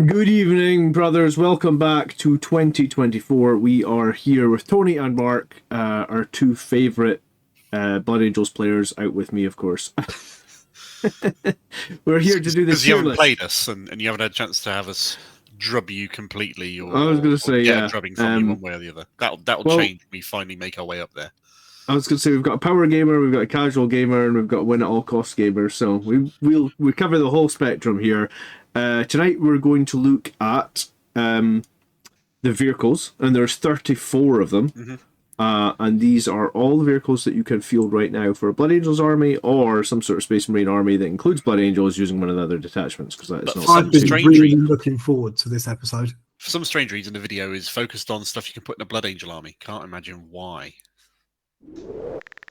Good evening, brothers. Welcome back to 2024. We are here with Tony and Mark, our two favourite Blood Angels players, out with me, of course. We're here to do this because you haven't played us and you haven't had a chance to have us drub you completely, or I was going to say, get yeah, a drubbing from you one way or the other. That'll change when we finally make our way up there. I was going to say we've got a power gamer, we've got a casual gamer, and we've got a win at all costs gamer. So we cover the whole spectrum here. Tonight we're going to look at the vehicles, and there's 34 of them. Mm-hmm. And these are all the vehicles that you can field right now for a Blood Angels army or some sort of Space Marine army that includes Blood Angels using one of the other detachments. Because that is not. I've been really looking forward to this episode. For some strange reason, the video is focused on stuff you can put in a Blood Angel army. Can't imagine why.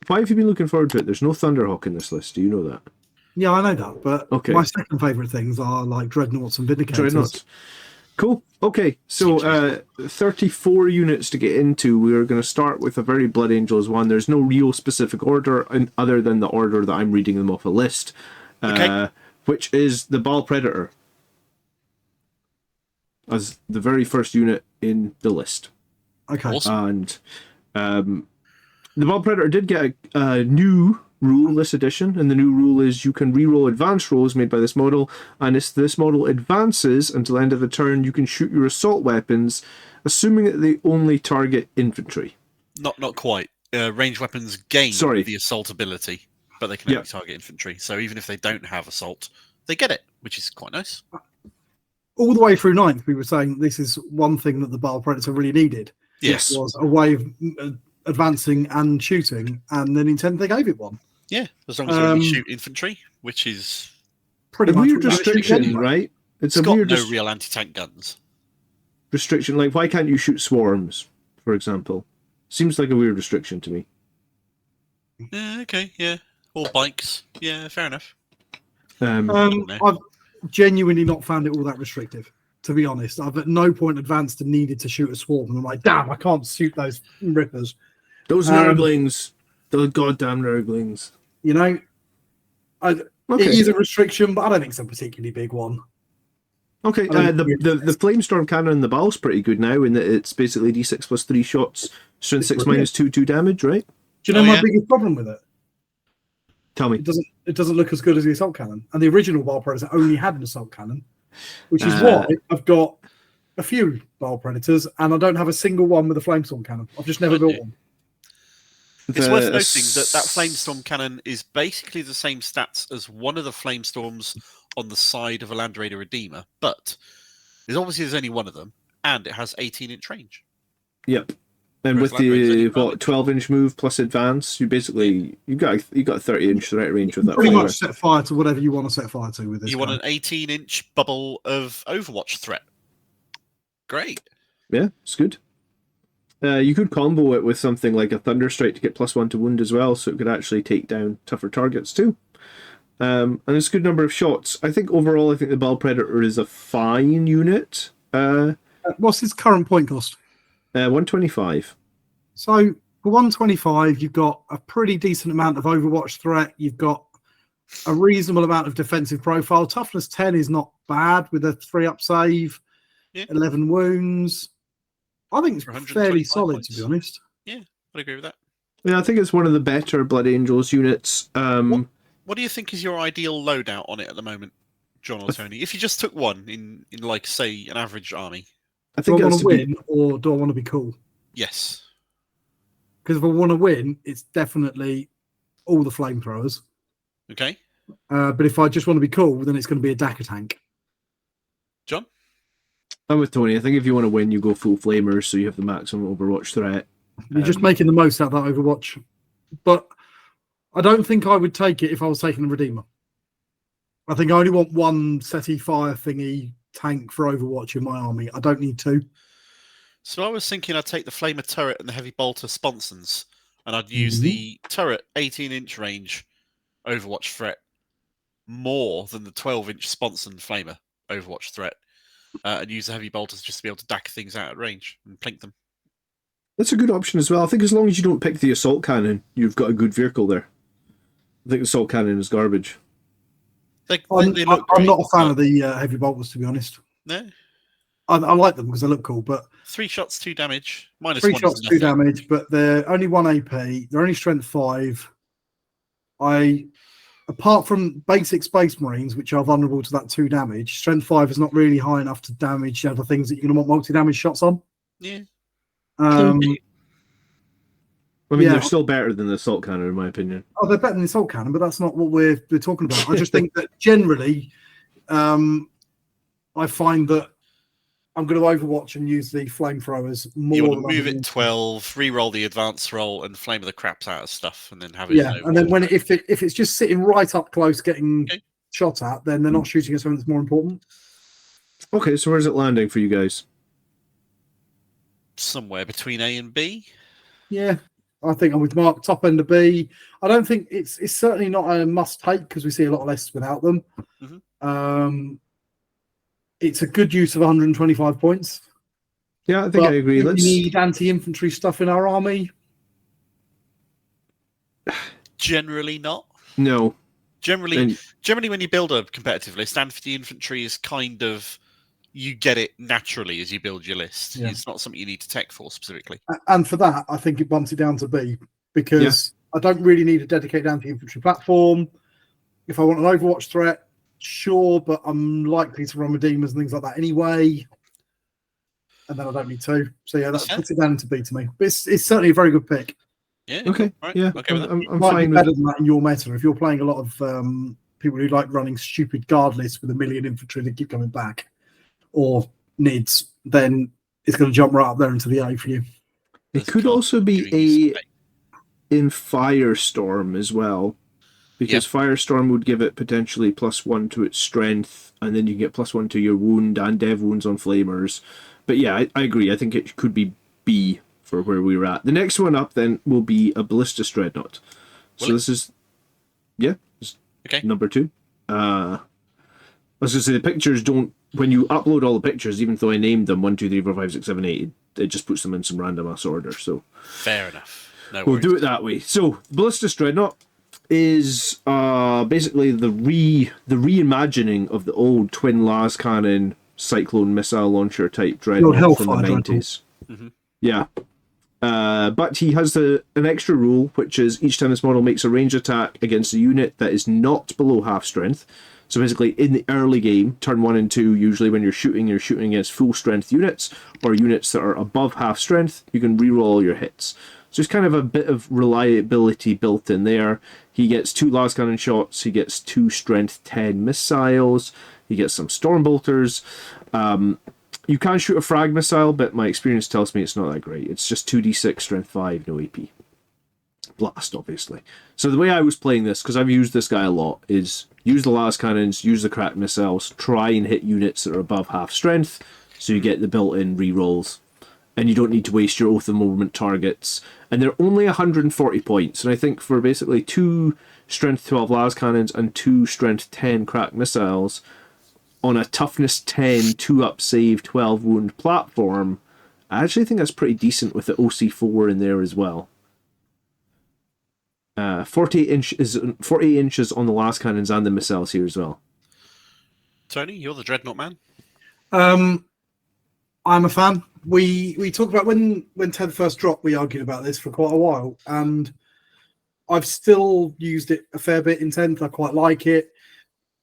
Why have you been looking forward to it? There's no Thunderhawk in this list. Do you know that? Yeah, I know that, but okay. My second favourite things are like Dreadnoughts and Vindicators. Dreadnoughts. Cool. Okay, so 34 units to get into. We're going to start with a very Blood Angels one. There's no real specific order other than the order that I'm reading them off a list, which is the Baal Predator as the very first unit in the list. Okay. Awesome. And the Baal Predator did get a new rule this edition, and the new rule is you can reroll advanced rolls made by this model, and if this model advances until the end of the turn, you can shoot your assault weapons, assuming that they only target infantry. Not quite. Ranged weapons gain the assault ability, but they can only target infantry. So even if they don't have assault, they get it, which is quite nice. All the way through 9th, we were saying this is one thing that the Baal Predator really needed. Yes. Was a way of advancing and shooting, and then in 10th they gave it one. Yeah, as long as you only shoot infantry, which is pretty much weird restriction, anyway. Right? It's got no real anti-tank guns. Restriction, like why can't you shoot swarms, for example? Seems like a weird restriction to me. Yeah, okay, yeah. Or bikes. Yeah, fair enough. I've genuinely not found it all that restrictive, to be honest. I've at no point advanced and needed to shoot a swarm, and I'm like, damn, I can't shoot those rippers. Those nurglings. Those goddamn nurglings. You know, it is a restriction, but I don't think it's a particularly big one. Okay, the Flamestorm cannon in the Baal's pretty good now, in that it's basically D6 plus 3 shots, strength 6 minus 2 damage, right? Do you know my biggest problem with it? Tell me. It doesn't look as good as the assault cannon, and the original Baal Predator only had an assault cannon, which is why I've got a few Baal Predators, and I don't have a single one with a Flamestorm cannon. I've just never built one. It's worth noting that Flamestorm cannon is basically the same stats as one of the Flamestorms on the side of a Land Raider Redeemer, but there's only one of them, and it has 18-inch range. Yep. And with the 12-inch move plus advance, you got a 30-inch threat range with that. Pretty much set fire to whatever you want to set fire to with this. You want an 18-inch bubble of Overwatch threat. Great. Yeah, it's good. You could combo it with something like a Thunderstrike to get +1 to wound as well, so it could actually take down tougher targets too. And it's a good number of shots. I think overall, the Baal Predator is a fine unit. What's his current point cost? 125. So for 125, you've got a pretty decent amount of Overwatch threat. You've got a reasonable amount of defensive profile. Toughness 10 is not bad with a 3-up save, 11 wounds. I think it's fairly solid, points. To be honest. Yeah, I'd agree with that. Yeah, I think it's one of the better Blood Angels units. What do you think is your ideal loadout on it at the moment, John or Tony? If you just took one in like, say, an average army. I think do I want to win or do I want to be cool? Yes. Because if I want to win, it's definitely all the flamethrowers. Okay. But if I just want to be cool, then it's going to be a Dakar tank. John? I'm with Tony. I think if you want to win, you go full flamers, so you have the maximum Overwatch threat. You're just making the most out of that Overwatch. But I don't think I would take it if I was taking the Redeemer. I think I only want one SETI fire thingy tank for Overwatch in my army. I don't need two. So I was thinking I'd take the Flamer turret and the Heavy Bolter sponsons, and I'd use the turret 18-inch range Overwatch threat more than the 12-inch sponson Flamer Overwatch threat. And use the Heavy Bolters just to be able to dack things out at range and plink them. That's a good option as well. I think as long as you don't pick the Assault Cannon, you've got a good vehicle there. I think the Assault Cannon is garbage. I'm not a fan of the Heavy Bolters, to be honest. No, I like them because they look cool, but 3 shots, 2 damage. -1 3 is shots, 2 nothing. damage, but they're only 1 AP. They're only strength 5. Apart from basic Space Marines, which are vulnerable to that 2 damage, strength 5 is not really high enough to damage other things that you're going to want multi-damage shots on. Yeah. I mean, Yeah. they're still better than the assault cannon, in my opinion. Oh, they're better than the assault cannon, but that's not what we're talking about. I just think that generally, I find that I'm going to Overwatch and use the flamethrowers more. You want to move it 12, re-roll the advanced roll, and flame the craps out of stuff, and then have it. Yeah, and then if it's just sitting right up close, getting shot at, then they're not shooting at something that's more important. Okay, so where's it landing for you guys? Somewhere between A and B. Yeah, I think I'm with Mark. Top end of B. I don't think it's certainly not a must take because we see a lot less without them. Mm-hmm. It's a good use of 125 points. Yeah, I think I agree. We need anti-infantry stuff in our army. Generally not. No. Generally, when you build a competitive list, anti-infantry is kind of, you get it naturally as you build your list. Yeah. It's not something you need to tech for specifically. And for that, I think it bumps it down to B because I don't really need a dedicated anti-infantry platform. If I want an Overwatch threat, sure, but I'm likely to run Redeemers and things like that anyway. And then I don't need to. So yeah, that puts it down into B to me. But it's certainly a very good pick. Yeah. Okay. Right. Yeah. Okay with that. I'm might fine be with better than that in your meta. If you're playing a lot of people who like running stupid guard lists with 1 million infantry that keep coming back, or NIDs, then it's going to jump right up there into the A for you. It could also be in Firestorm as well, because Firestorm would give it potentially +1 to its strength, and then you get +1 to your wound and dev wounds on flamers. But yeah, I agree. I think it could be B for where we're at. The next one up then will be a Ballistus Dreadnought. So this is number 2. I was going to say the pictures don't. When you upload all the pictures, even though I named them 1, 2, 3, 4, 5, 6, 7, 8, it just puts them in some random ass order. So fair enough. No we'll do it that way. So Ballistus Dreadnought is basically the reimagining of the old twin las cannon cyclone missile launcher type dreadnought from the 90s. Mm-hmm. Yeah. But he has an extra rule, which is each time this model makes a range attack against a unit that is not below half strength. So basically, in the early game, turn 1 and 2, usually when you're shooting against full strength units or units that are above half strength, you can reroll all your hits. So it's kind of a bit of reliability built in there. He gets 2 las cannon shots. He gets 2 strength 10 missiles. He gets some storm bolters. You can shoot a frag missile, but my experience tells me it's not that great. It's just 2d6 strength 5, no AP. Blast, obviously. So the way I was playing this, because I've used this guy a lot, is use the las cannons, use the crack missiles, try and hit units that are above half strength, so you get the built-in rerolls. And you don't need to waste your Oath of Moment targets. And they're only 140 points. And I think for basically 2 strength 12 las cannons and 2 strength 10 crack missiles on a toughness 10, 2-up save, 12 wound platform, I actually think that's pretty decent with the OC4 in there as well. 48 inches on the las cannons and the missiles here as well. Tony, you're the Dreadnought man. I'm a fan. We talked about when Ted first dropped, we argued about this for quite a while, and I've still used it a fair bit in 10th. I quite like it.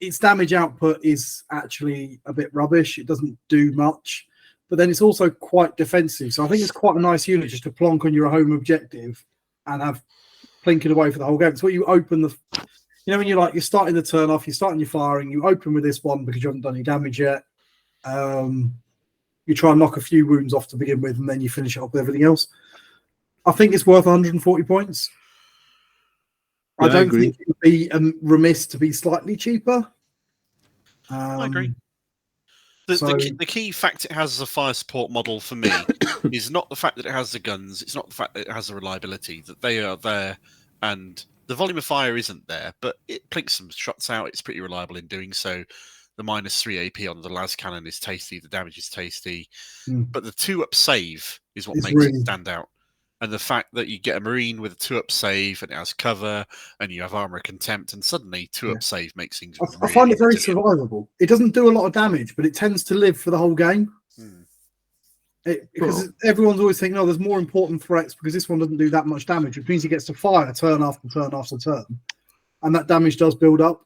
Its damage output is actually a bit rubbish. It doesn't do much, but then it's also quite defensive. So I think it's quite a nice unit just to plonk on your home objective and have plinking away for the whole game. It's what you open the, when you're starting the turn off, you're starting your firing, you open with this one because you haven't done any damage yet. You try and knock a few wounds off to begin with, and then you finish it up with everything else. I think it's worth 140 points. I don't think it would be remiss to be slightly cheaper. I agree. The key fact it has as a fire support model for me is not the fact that it has the guns, it's not the fact that it has the reliability, that they are there, and the volume of fire isn't there, but it plinks some shots out, it's pretty reliable in doing so. The -3 AP on the las cannon is tasty, the damage is tasty, but the 2-up save is what makes it stand out. And the fact that you get a Marine with a 2-up save and it has cover, and you have armor contempt, and suddenly 2-up save makes things I find it very resilient. survivable. It doesn't do a lot of damage, but it tends to live for the whole game. Because everyone's always thinking, oh, there's more important threats because this one doesn't do that much damage, which means he gets to fire turn after turn after turn. And that damage does build up.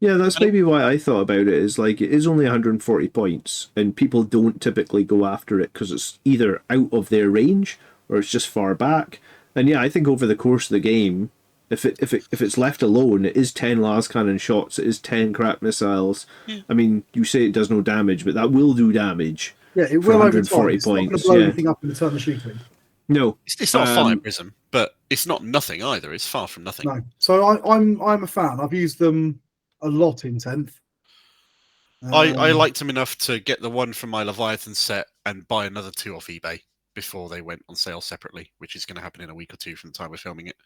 Yeah, that's maybe why I thought about it, is like it is only 140 points, and people don't typically go after it because it's either out of their range or it's just far back. And yeah, I think over the course of the game, if it's left alone, it is 10 las cannon shots, it is 10 crack missiles. Yeah. I mean, you say it does no damage, but that will do damage. Yeah, it for will over 140 time. It's points. not going to blow anything up in the turn of shooting. No, It's not a fire prism, but it's not nothing either. It's far from nothing. No, so I'm a fan. I've used them a lot in 10th. I liked them enough to get the one from my Leviathan set and buy another 2 off eBay before they went on sale separately, which is going to happen in a week or 2 from the time we're filming it.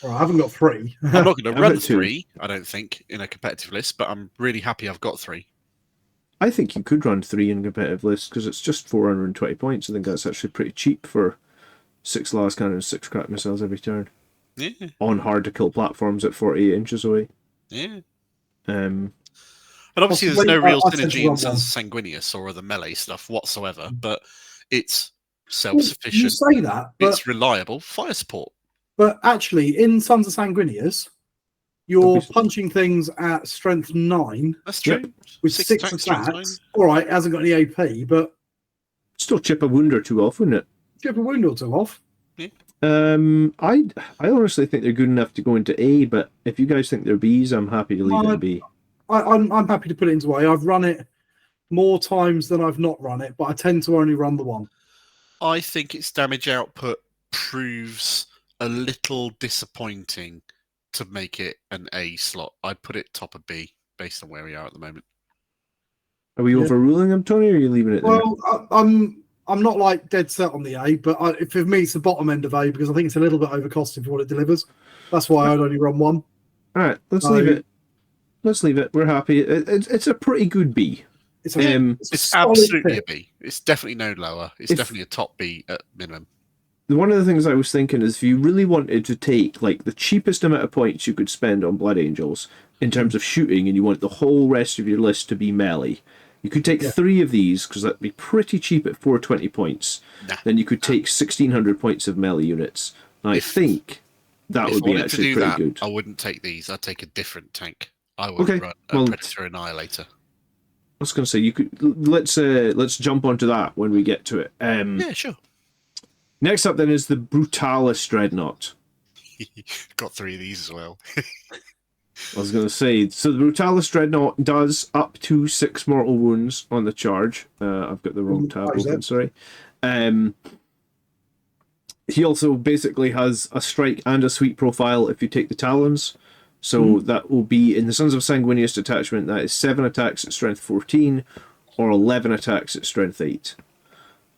Well, I haven't got 3. I'm not going to run got 2. 3, I don't think, in a competitive list, but I'm really happy I've got 3. I think you could run 3 in competitive lists because it's just 420 points. I think that's actually pretty cheap for 6 las cannon and 6 crack missiles every turn. Yeah. On hard to kill platforms at 48 inches away. Yeah. Um, And obviously there's no real I tend synergy to run in one. Sanguinius or the melee stuff whatsoever, but it's self-sufficient. You say that, but It's reliable fire support. But actually, in Sons of Sanguinius, you're punching things at strength 9 That's true. with 6 6 attacks, strength attacks. All right, it hasn't got any AP, but still chip a wound or 2 off, wouldn't it? chip a wound or 2 off. I honestly think they're good enough to go into A, but if you guys think they're Bs, I'm happy to leave it in B. I'm happy to put it into A. I've run it more times than I've not run it, but I tend to only run the one. I think its damage output proves a little disappointing to make it an A slot. I'd put it top of B based on where we are at the moment. Are we overruling them, Tony, or are you leaving it there? Well, I'm not like dead set on the A, but for me it's the bottom end of A because I think it's a little bit overcosted for what it delivers. That's why I'd only run one. All right, let's leave it. Let's leave it. We're happy. It's a pretty good B. It's absolutely a B. It's definitely no lower. It's definitely a top B at minimum. One of the things I was thinking is if you really wanted to take like the cheapest amount of points you could spend on Blood Angels in terms of shooting, and you want the whole rest of your list to be melee, you could take 3 of these because that'd be pretty cheap at 420 points. Nah. Then you could take 1,600 points of melee units. And I think that would be actually pretty good. I wouldn't take these. I'd take a different tank. I would run a Predator Annihilator. I was going to say you could let's jump onto that when we get to it. Yeah, sure. Next up then is the Brutalis Dreadnought. Got 3 of these as well. I was going to say, so the Brutalis Dreadnought does up to 6 mortal wounds on the charge. I've got the wrong tab open, sorry. He also basically has a strike and a sweep profile if you take the Talons. So that will be, in the Sons of Sanguinius detachment, that is 7 attacks at strength 14 or 11 attacks at strength 8.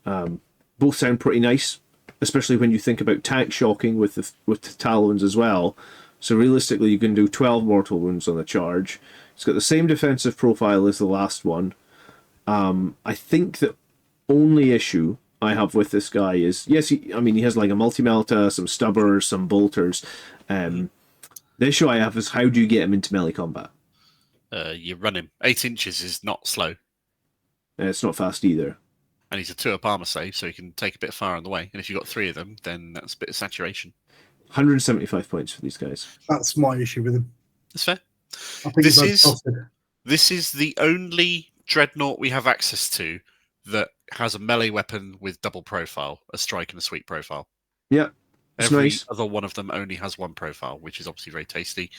Both sound pretty nice, especially when you think about tank shocking with the Talons as well. So realistically, you can do 12 mortal wounds on the charge. It's got the same defensive profile as the last one. I think the only issue I have with this guy is, yes, he has like a multi-melta, some stubbers, some bolters. The issue I have is how do you get him into melee combat? You run him. 8 inches is not slow. It's not fast either. And he's a 2-up armor save, so he can take a bit of fire on the way. And if you've got 3 of them, then that's a bit of saturation. 175 points for these guys. That's my issue with him. That's fair. I think This is the only Dreadnought we have access to that has a melee weapon with double profile, a strike and a sweep profile. Yeah. Every nice. other one of them only has one profile, which is obviously very tasty.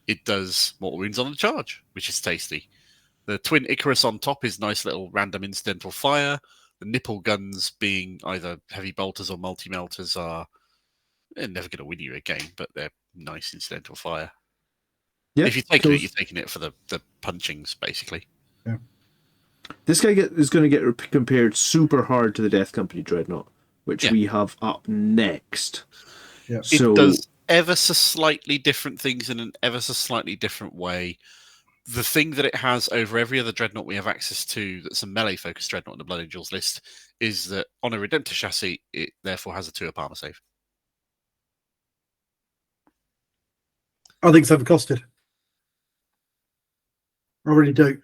It does mortal wounds on the charge, which is tasty. The twin Icarus on top is nice little random incidental fire. The nipple guns, being either heavy bolters or multi-melters, they're never going to win you a game, but they're nice incidental fire. Yeah, if you're taking it, you're taking it for the punchings, basically. Yeah. This guy is going to get compared super hard to the Death Company Dreadnought, which we have up next. Yeah. So, it does ever so slightly different things in an ever so slightly different way, The thing that it has over every other dreadnought we have access to that's a melee-focused dreadnought on the Blood Angels list is that on a Redemptor chassis, it therefore has a 2-up armor save. I think it's overcosted. I really do.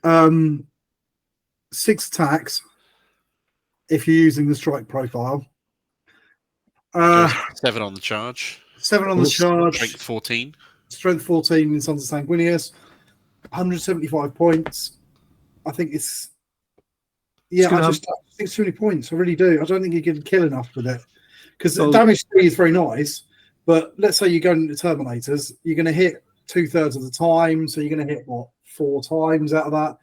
6 attacks if you're using the strike profile. 7 on the charge. 7 on the charge. Strength 14. Strength 14 in Sons of Sanguinius. 175 points. I think it's... Yeah, I think it's too many points. I really do. I don't think you can kill enough with it. Because damage 3 is very nice, but let's say you're going into Terminators, you're going to hit 2/3 of the time, so you're going to hit, 4 times out of that.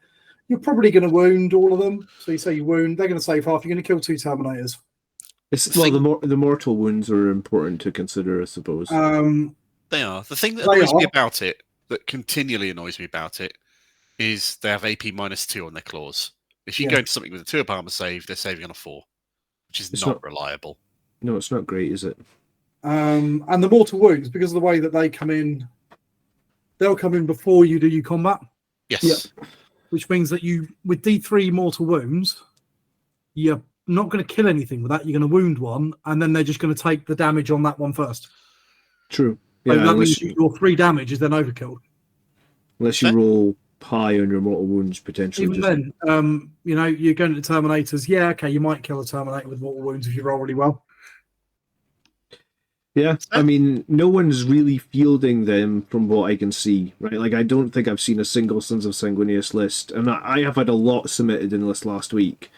You're probably going to wound all of them. So you say you wound, they're going to save half. You're going to kill 2 Terminators. The mortal wounds are important to consider, I suppose. They are. The thing that annoys me about it, that continually annoys me about it, is they have AP -2 on their claws. If you go into something with a 2-up armor save, they're saving on a 4, which is not reliable. No, it's not great, is it? And the mortal wounds, because of the way that they come in, they'll come in before you do your combat. Yes. Yep. Which means that you, with D3 mortal wounds, you're not going to kill anything with that. You're going to wound one, and then they're just going to take the damage on that one first. True. Yeah, that means your 3 damage is then overkill. Unless you roll high on your mortal wounds, potentially. Even then, you're going to Terminators. Yeah, okay, you might kill a Terminator with mortal wounds if you roll really well. Yeah, I mean, no one's really fielding them from what I can see, right? Like, I don't think I've seen a single Sons of Sanguinius list, and I have had a lot submitted in this last week.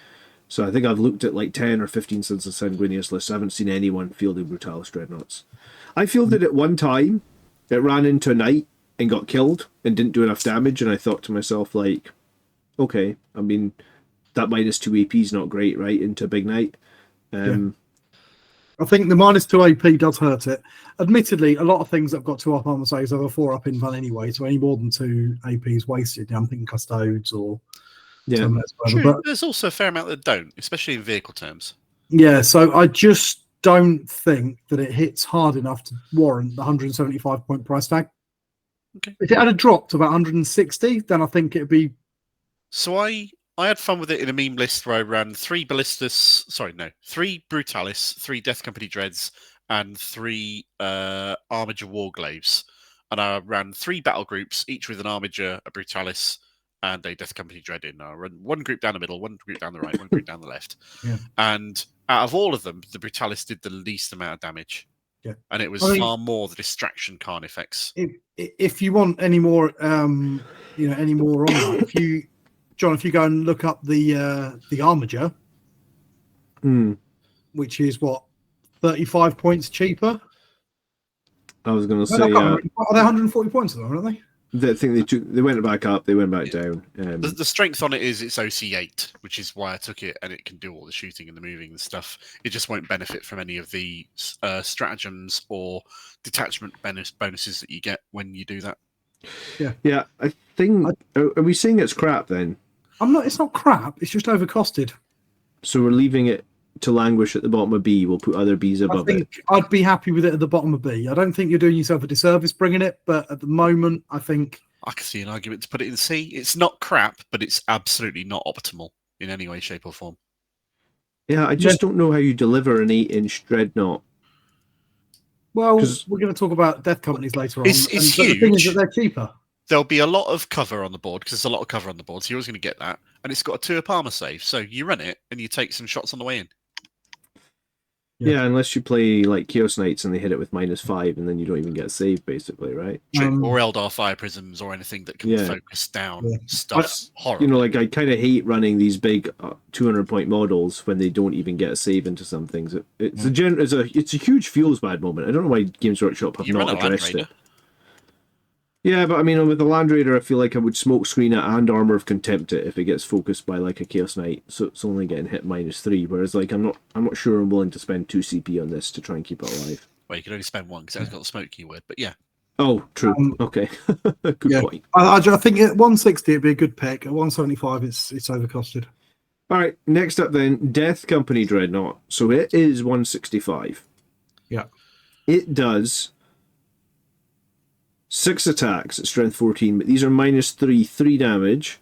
So I think I've looked at like 10 or 15 Sons of Sanguinius lists. I haven't seen anyone fielding Brutalis Dreadnoughts. I fielded it one time. It ran into a knight and got killed and didn't do enough damage, and I thought to myself, like, okay, I mean, that -2 AP is not great, right, into a big knight. I think the -2 AP does hurt it. Admittedly, a lot of things that have got 2-up armor saves have a 4-up invul anyway, so any more than 2 AP is wasted. I'm thinking Custodes or... Yeah, true, but there's also a fair amount that don't, especially in vehicle terms. Yeah, so I just don't think that it hits hard enough to warrant the 175-point price tag. Okay. If it had dropped to about 160, then I think it'd be... So I had fun with it in a meme list where I ran 3 Brutalis, 3 Death Company Dreads, and 3 Armiger Warglaves. And I ran 3 battle groups, each with an Armiger, a Brutalis, and a Death Company Dread in. I run 1 group down the middle, 1 group down the right, 1 group down the left. Yeah. And out of all of them, the Brutalis did the least amount of damage. Yeah. And it was far more the distraction Khan effects. If you want any more, any more on that, if you go and look up the Armiger, which is 35 points cheaper. I was going to say, are they 140 points at the moment, aren't they? I think they went back up, they went back down. The strength on it is it's OC8, which is why I took it, and it can do all the shooting and the moving and stuff. It just won't benefit from any of the stratagems or detachment bonuses that you get when you do that. Yeah. I think. Are we saying it's crap then? I'm not. It's not crap. It's just overcosted. So we're leaving it to languish at the bottom of B. We'll put other Bs above it. I think I'd be happy with it at the bottom of B. I don't think you're doing yourself a disservice bringing it, but at the moment, I think I can see an argument to put it in C. It's not crap, but it's absolutely not optimal in any way, shape, or form. Yeah, I just don't know how you deliver an 8-inch dreadnought. Well, we're going to talk about Death Companies later on. It's huge. The thing is that they're cheaper. There'll be a lot of cover on the board because there's a lot of cover on the board, so you're always going to get that. And it's got a 2-up armor save, so you run it and you take some shots on the way in. Yeah, unless you play like Chaos Knights and they hit it with -5, and then you don't even get a save, basically, right? Or Eldar Fire Prisms or anything that can focus down stuff. Horrible. You know, like I kind of hate running these big 200-point models when they don't even get a save into some things. It's a huge feels bad moment. I don't know why Games Workshop have not addressed it. Yeah, but I mean, with the Land Raider, I feel like I would smoke screen it and Armor of Contempt it if it gets focused by like a Chaos Knight, so it's only getting hit -3. Whereas, like, I'm not sure I'm willing to spend 2 CP on this to try and keep it alive. Well, you can only spend 1 because it has got the smoke keyword. But yeah. Oh, true. Okay, good point. I think at 160 it'd be a good pick. At 175, it's overcosted. All right, next up then, Death Company Dreadnought. So it is 165. Yeah, it does 6 attacks at strength 14, but these are -3 damage.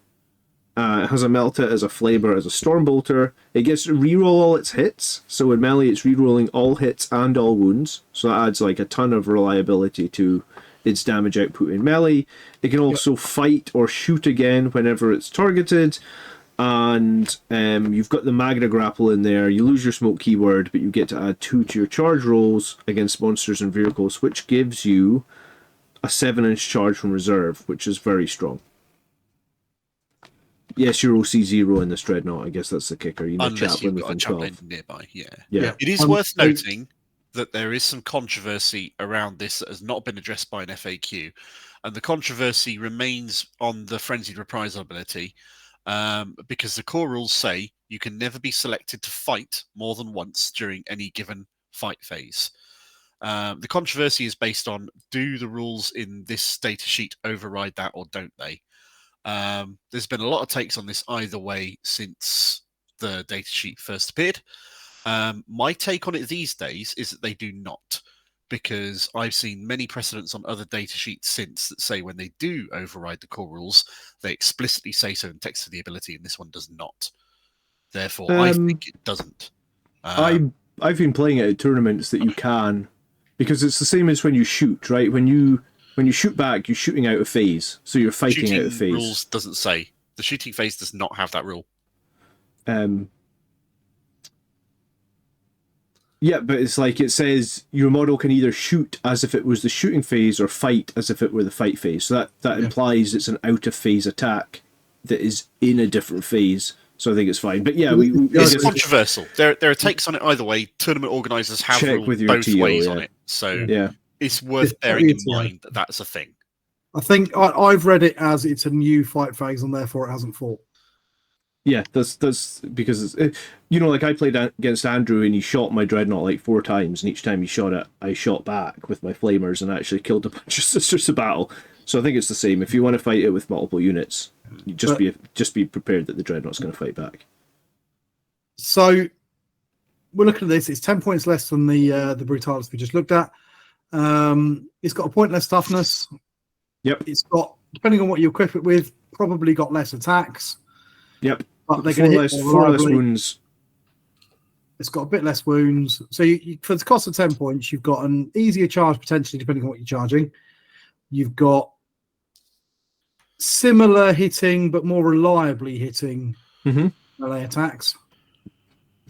It has a Melta as a Flamer, as a Stormbolter. It gets to reroll all its hits, so in melee it's rerolling all hits and all wounds, so that adds like a ton of reliability to its damage output in melee. It can also fight or shoot again whenever it's targeted, and you've got the Magna Grapple in there. You lose your smoke keyword, but you get to add 2 to your charge rolls against monsters and vehicles, which gives you a 7-inch charge from reserve, which is very strong. Yes, you're OC0 in this Dreadnought. I guess that's the kicker. You need Unless Chaplain you've got a within chaplain 12. nearby, yeah. Yeah. It is worth noting that there is some controversy around this that has not been addressed by an FAQ, and the controversy remains on the Frenzied Reprisal ability, because the core rules say you can never be selected to fight more than once during any given fight phase. The controversy is based on, do the rules in this data sheet override that or don't they? There's been a lot of takes on this either way since the datasheet first appeared. My take on it these days is that they do not, because I've seen many precedents on other datasheets since that say when they do override the core rules, they explicitly say so in text of the ability, and this one does not. Therefore, I think it doesn't. I've been playing it at tournaments that you can, because it's the same as when you shoot, right? When you shoot back, you're shooting out of phase, so you're fighting out of phase. Rules doesn't say. The shooting phase does not have that rule. Yeah, but it's like it says your model can either shoot as if it was the shooting phase or fight as if it were the fight phase. So that implies it's an out of phase attack that is in a different phase. So I think it's fine. But yeah, it's controversial. There are takes on it either way. Tournament organisers have ruled both ways on it. So yeah, it's worth bearing in mind that that's a thing. I think I've read it as it's a new fight phase and therefore it hasn't fought. Yeah, that's because it's, like I played against Andrew and he shot my Dreadnought like 4 times, and each time he shot it, I shot back with my flamers and actually killed a bunch of Sisters of Battle. So I think it's the same. If you want to fight it with multiple units, you just be prepared that the Dreadnought's going to fight back. So we're looking at this. It's 10 points less than the Brutalis we just looked at. It's got a point less toughness. Yep. It's got, depending on what you equip it with, probably got less attacks. Yep. But they're 4 less wounds. It's got a bit less wounds. So for the cost of 10 points, you've got an easier charge potentially, depending on what you're charging. You've got similar hitting, but more reliably hitting melee attacks.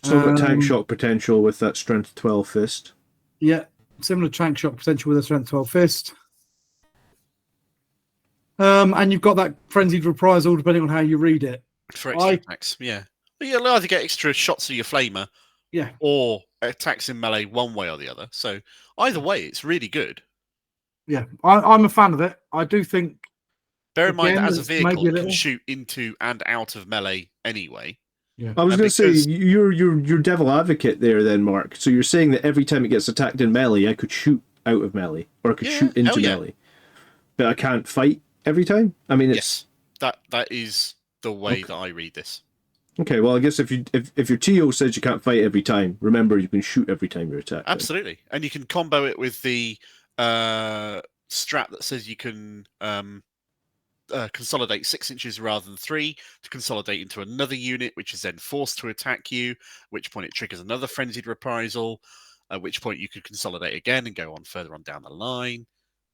So got tank shock potential with that strength 12 fist. Yeah, similar tank shock potential with a strength 12 fist. And you've got that frenzied reprisal, depending on how you read it. For extra attacks, yeah. But you'll either get extra shots of your flamer, or attacks in melee one way or the other. So either way, it's really good. Yeah, I'm a fan of it. I do think. Bear in mind that as a vehicle, it can shoot into and out of melee anyway. Yeah. I was going to say you're devil advocate there, then, Mark. So you're saying that every time it gets attacked in melee, I could shoot out of melee, or I could shoot into melee, but I can't fight every time. I mean, it's that is the way that I read this. Okay, well, I guess if your TO says you can't fight every time, remember you can shoot every time you're attacked. Absolutely, and you can combo it with the strat that says you can consolidate 6 inches rather than 3 to consolidate into another unit, which is then forced to attack you. At which point it triggers another frenzied reprisal. At which point you could consolidate again and go on further on down the line.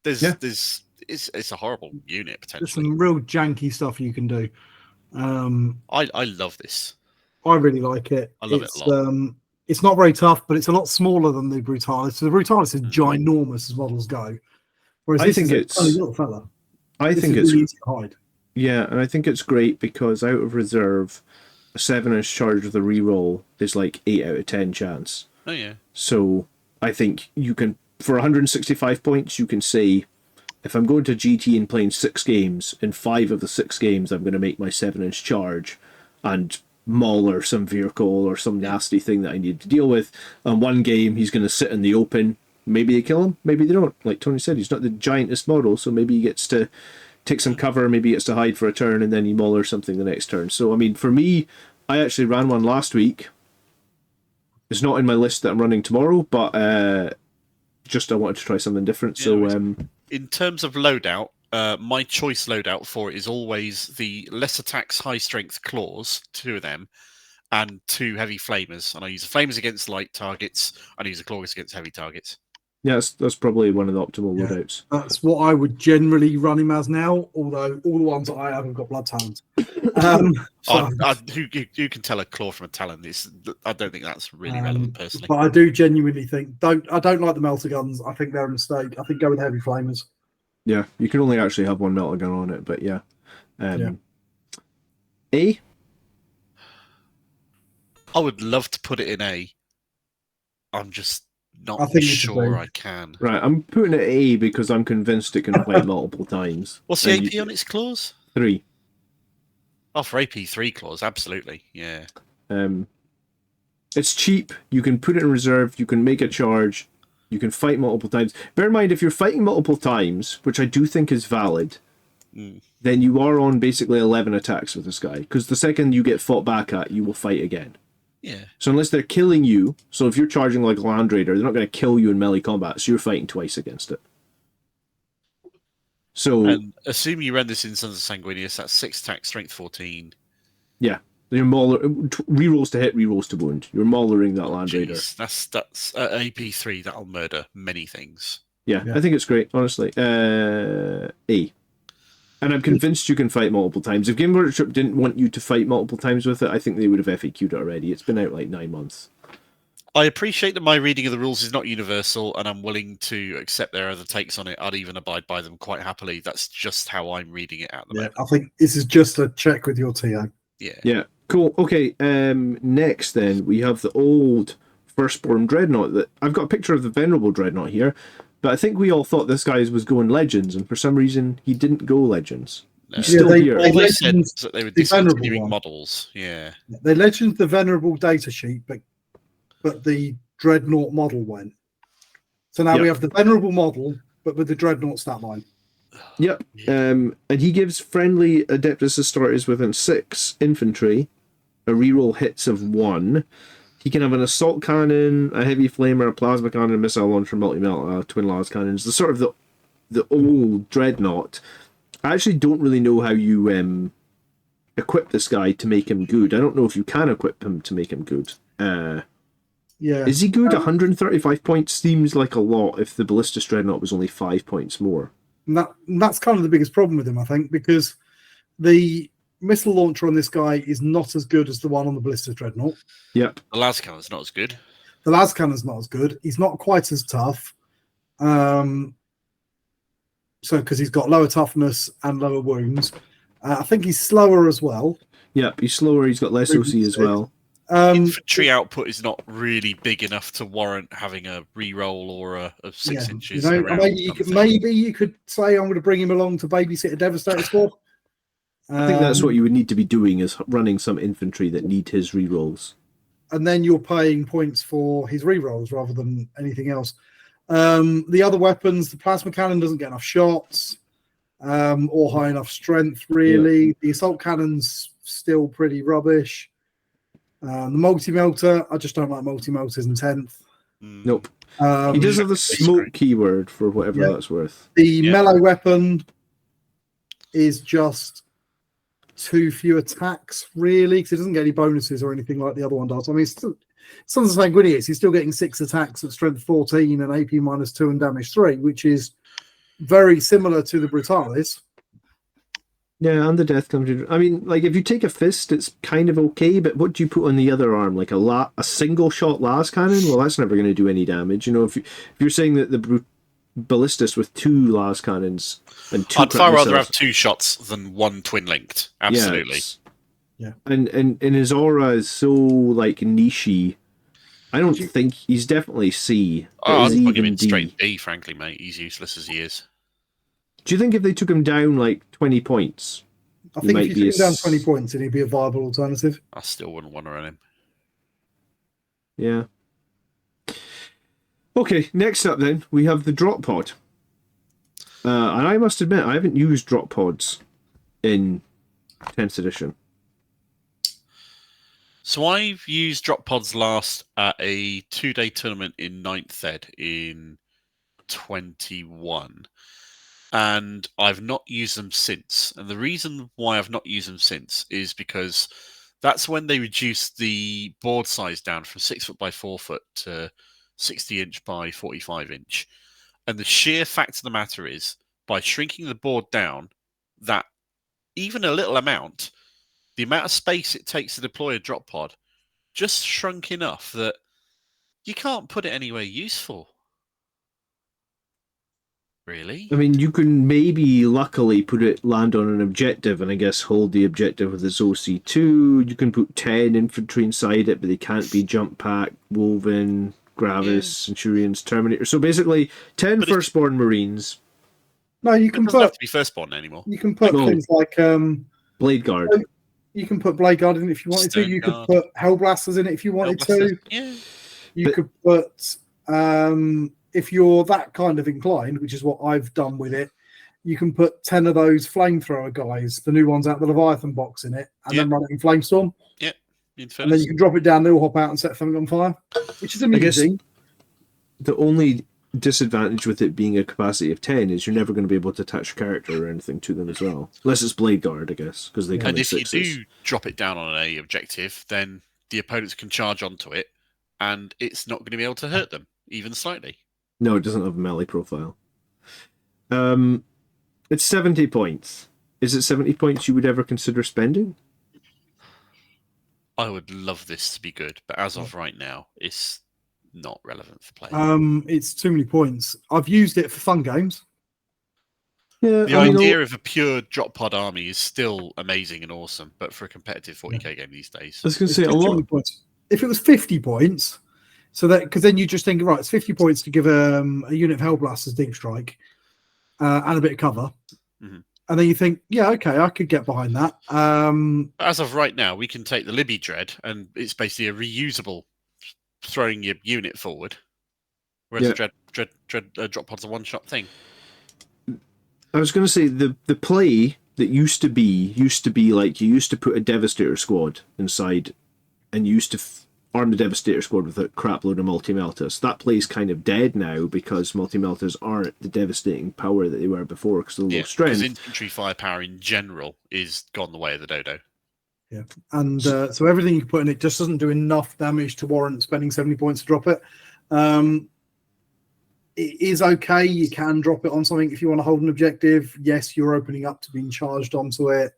It's a horrible unit potentially. There's some real janky stuff you can do. I love this. I really like it. I love it a lot. It's not very tough, but it's a lot smaller than the Brutalis. So the Brutalis is ginormous as models go. Whereas I think it's a tiny little fella. I think it's really easy to hide. Yeah, and I think it's great because out of reserve, a 7-inch charge with a reroll is like 8 out of 10 chance. Oh yeah. So I think you can, for 165 points, you can say, if I'm going to GT and playing 6 games, in 5 of the 6 games I'm going to make my 7-inch charge and mauler some vehicle or some nasty thing that I need to deal with. And one game he's going to sit in the open. Maybe they kill him, maybe they don't. Like Tony said, he's not the giantest model, so maybe he gets to take some cover, maybe he gets to hide for a turn, and then he mauler something the next turn. So, I mean, for me, I actually ran one last week. It's not in my list that I'm running tomorrow, but just I wanted to try something different. So in terms of loadout, my choice loadout for it is always the less attacks, high strength claws, 2 of them, and 2 heavy flamers. And I use the flamers against light targets, and I use the claws against heavy targets. Yeah, that's probably one of the optimal Yeah. loadouts. That's what I would generally run him as now, although all the ones that I have got blood talons. Who can tell a claw from a talon? I don't think that's really relevant personally. But I do genuinely think I don't like the melter guns. I think they're a mistake. I think go with heavy flamers. Yeah, you can only actually have one melter gun on it, but yeah. A? I would love to put it in A. I'm just not sure I can. Right, I'm putting it A because I'm convinced it can fight multiple times. What's the AP on its claws? 3. Oh, for AP 3 claws, absolutely. Yeah. It's cheap. You can put it in reserve. You can make a charge. You can fight multiple times. Bear in mind, if you're fighting multiple times, which I do think is valid, then you are on basically 11 attacks with this guy. Because the second you get fought back at, you will fight again. Yeah. So unless they're killing you, so if you're charging like a Land Raider, they're not going to kill you in melee combat, so you're fighting twice against it. So, and assume you run this in Sons of Sanguinius, that's 6 attack, strength 14. Yeah. You're rerolls to hit, rerolls to wound. You're maulering that Land Raider. That's AP3, that'll murder many things. Yeah, I think it's great, honestly. A. And I'm convinced you can fight multiple times. If Game Workshop didn't want you to fight multiple times with it, I think they would have FAQ'd it already. It's been out like 9 months. I appreciate that my reading of the rules is not universal, and I'm willing to accept their other takes on it. I'd even abide by them quite happily. That's just how I'm reading it at the moment. I think this is just a check with your TA. Yeah. Cool. Okay. Next, then we have the old Firstborn Dreadnought. That I've got a picture of the Venerable Dreadnought here, but I think we all thought this guy was going Legends, and for some reason he didn't go Legends. No. He's still here. All they said was that they were discontinuing models. Yeah. They legend the Venerable data sheet, but the Dreadnought model went. So now we have the Venerable model, but with the Dreadnought stat line. Yep. And he gives friendly Adeptus Astartes within 6 infantry a reroll hits of 1. He can have an assault cannon, a heavy flamer, a plasma cannon, a missile launcher, multi-melt, twin las cannons. The sort of the old dreadnought. I actually don't really know how you equip this guy to make him good. I don't know if you can equip him to make him good. Is he good? 135 points seems like a lot if the Ballistus Dreadnought was only 5 points more. And that's kind of the biggest problem with him, I think, because the missile launcher on this guy is not as good as the one on the Ballistus Dreadnought. Yep. The las cannon's not as good. The las cannon's not as good. He's not quite as tough. So because he's got lower toughness and lower wounds. I think he's slower as well. Yep, he's slower. He's got less OC as well. Infantry output is not really big enough to warrant having a reroll or a 6 inches. Maybe you could say I'm going to bring him along to babysit a Devastator squad. I think that's what you would need to be doing, is running some infantry that need his rerolls. And then you're paying points for his rerolls rather than anything else. The other weapons, the plasma cannon doesn't get enough shots or high enough strength, really. Yeah. The assault cannon's still pretty rubbish. The multi-melter, I just don't like multi-melters in 10th. Nope. He does have the smoke keyword for whatever that's worth. The melee weapon is just too few attacks, really, because it doesn't get any bonuses or anything like the other one does. I mean, it's still, Sons of Sanguinius, he's still getting 6 attacks at strength 14 and AP -2 and damage 3, which is very similar to the Brutalis. Yeah, and the death comes in. I mean, like, if you take a fist, it's kind of okay, but what do you put on the other arm? Like a single shot las cannon? Well, that's never going to do any damage. You know, if you're saying that the Ballistus with 2 las cannons and 2 I'd far rather have 2 shots than 1 twin linked. Absolutely. Yeah. And his aura is so, like, nichey. I don't think he's definitely C. I'd put him in straight B, frankly, mate. He's useless as he is. Do you think if they took him down like 20 points? I think if you took him down 20 points, then he'd be a viable alternative. I still wouldn't want to run him. Yeah. Okay, next up then, we have the drop pod. And I must admit, I haven't used drop pods in 10th edition. So I've used drop pods last at a 2-day tournament in 9th Ed in 21. and I've not used them since. And the reason why I've not used them since is because that's when they reduced the board size down from 6 foot by 4 foot to 60 inch by 45 inch. And the sheer fact of the matter is, by shrinking the board down, that even a little amount, the amount of space it takes to deploy a drop pod just shrunk enough that you can't put it anywhere useful. Really? I mean, you can maybe luckily land on an objective and I guess hold the objective with its OC2. You can put 10 infantry inside it, but they can't be jump pack, woven, gravis, centurions, terminator. So basically 10 But firstborn marines. No, you It can doesn't have put to be firstborn anymore. you can put No. things like Blade guard. you can put blade guard in it if you wanted to. Stone You guard. could put hellblasters in it if you wanted to. Yeah. You But- could put if you're that kind of inclined, which is what I've done with it, you can put 10 of those flamethrower guys, the new ones out the Leviathan box in it, and then run it in Flamestorm. And then you can drop it down, they'll hop out and set something on fire, which is amusing. The only disadvantage with it being a capacity of 10 is you're never going to be able to attach a character or anything to them as well. Unless it's Blade Guard, I guess, because they come And in if sixes. you do drop it down on a objective, then the opponents can charge onto it, and it's not going to be able to hurt them, even slightly. No, it doesn't have a melee profile. It's 70 points. Is it 70 points you would ever consider spending? I would love this to be good, but as of right now, it's not relevant for play. It's too many points. I've used it for fun games. Yeah, The idea of a pure drop pod army is still amazing and awesome, but for a competitive 40k game these days, I was going to It's say a just too lot. many points. If it was 50 points, so that because then you just think, right, it's 50 points to give a unit of Hellblasters deep strike and a bit of cover. Mhm. And then you think, yeah, okay, I could get behind that. But as of right now, we can take the Libby Dread, and it's basically a reusable throwing your unit forward, whereas Yeah. the Dread drop pod's a one-shot thing. I was going to say the play that used to be like you used to put a Devastator squad inside, and you used to arm the Devastator squad with a crap load of multi-meltas. That play's kind of dead now because multi-meltas aren't the devastating power that they were before because of the low strength. Because infantry firepower in general is gone the way of the dodo. Yeah. And so everything you put in it just doesn't do enough damage to warrant spending 70 points to drop it. It is okay. You can drop it on something if you want to hold an objective. Yes, you're opening up to being charged onto it.